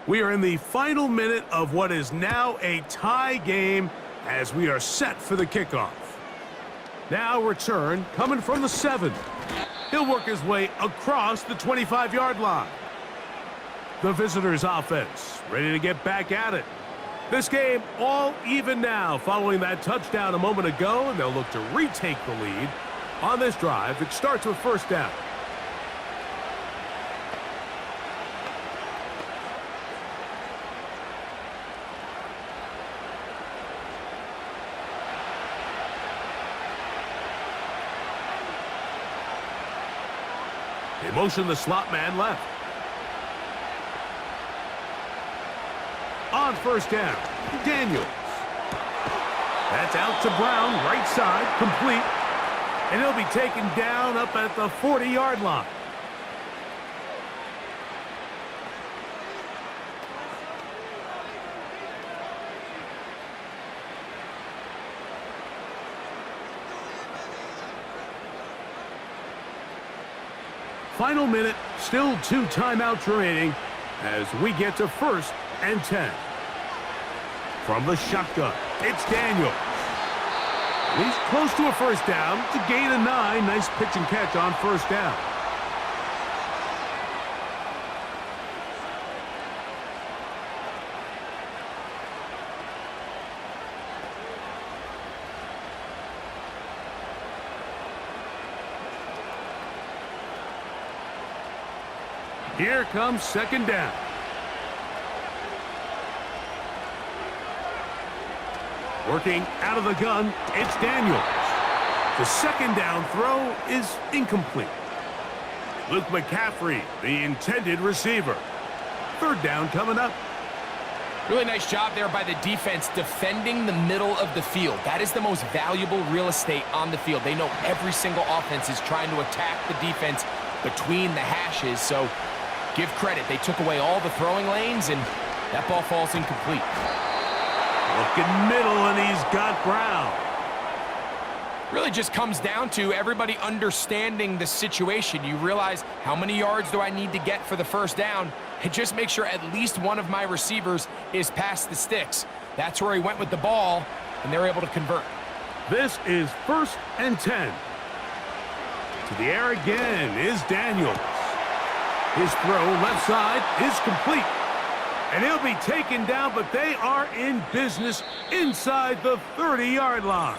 S3: We are in the final minute of what is now a tie game as we are set for the kickoff. Now return coming from the 7. He'll work his way across the 25-yard line. The visitors' offense ready to get back at it. This game all even now following that touchdown a moment ago, and they'll look to retake the lead. On this drive, it starts with 1st down. They motion the slot man left. On 1st down, Daniels. That's out to Brown, right side, complete. And he'll be taken down up at the 40-yard line. Final minute, still 2 timeouts remaining as we get to 1st and 10. From the shotgun, it's Daniels. He's close to a first down to gain a 9. Nice pitch and catch on first down. Here comes 2nd down. Working out of the gun, it's Daniels. The 2nd down throw is incomplete. Luke McCaffrey, the intended receiver. 3rd down coming up.
S4: Really nice job there by the defense defending the middle of the field. That is the most valuable real estate on the field. They know every single offense is trying to attack the defense between the hashes, so give credit. They took away all the throwing lanes, and that ball falls incomplete.
S3: Looking middle, and he's got Brown.
S4: Really just comes down to everybody understanding the situation. You realize how many yards do I need to get for the first down, and just make sure at least one of my receivers is past the sticks. That's where he went with the ball, and they're able to convert.
S3: This is 1st and 10. To the air again is Daniels. His throw left side is complete. And he'll be taken down, but they are in business inside the 30-yard line.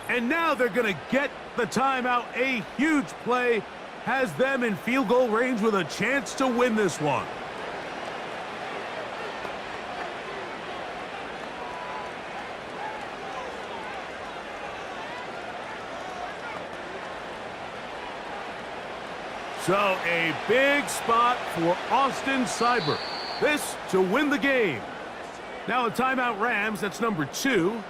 S3: And now they're going to get the timeout. A huge play has them in field goal range with a chance to win this one. So a big spot for Austin Seibert. This to win the game. Now a timeout Rams, that's number 2.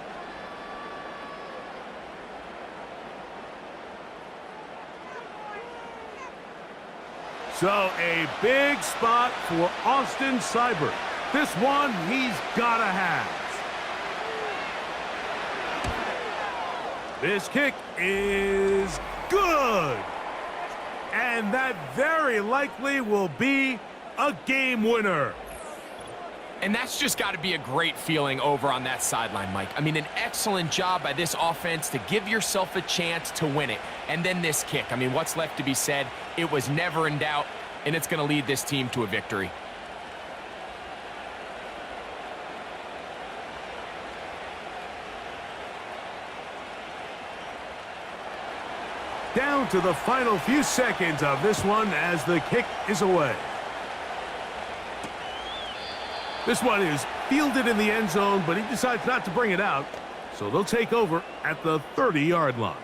S3: So a big spot for Austin Seibert. This one he's gotta have. This kick is good. And that very likely will be a game winner.
S4: And that's just got to be a great feeling over on that sideline, Mike. I mean, an excellent job by this offense to give yourself a chance to win it. And then this kick. I mean, what's left to be said? It was never in doubt, and it's going to lead this team to a victory.
S3: Down to the final few seconds of this one as the kick is away. This one is fielded in the end zone, but he decides not to bring it out. So they'll take over at the 30-yard line.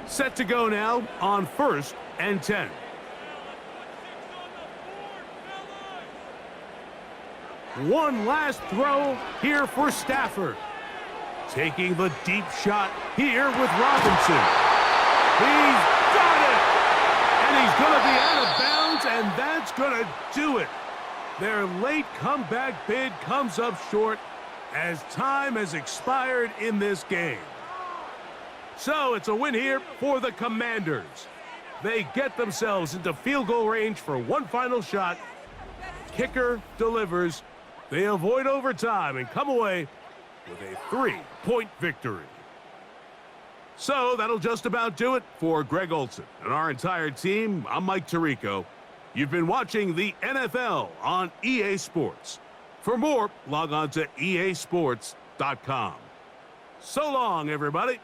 S3: Set to go now on 1st and 10. One last throw here for Stafford. Taking the deep shot here with Robinson. He's got it! And he's going to be out of bounds, and that's going to do it. Their late comeback bid comes up short as time has expired in this game. So it's a win here for the Commanders. They get themselves into field goal range for one final shot. Kicker delivers. They avoid overtime and come away with a 3-point victory. So that'll just about do it for Greg Olson and our entire team. I'm Mike Tirico. You've been watching the NFL on EA Sports. For more, log on to easports.com. So long, everybody.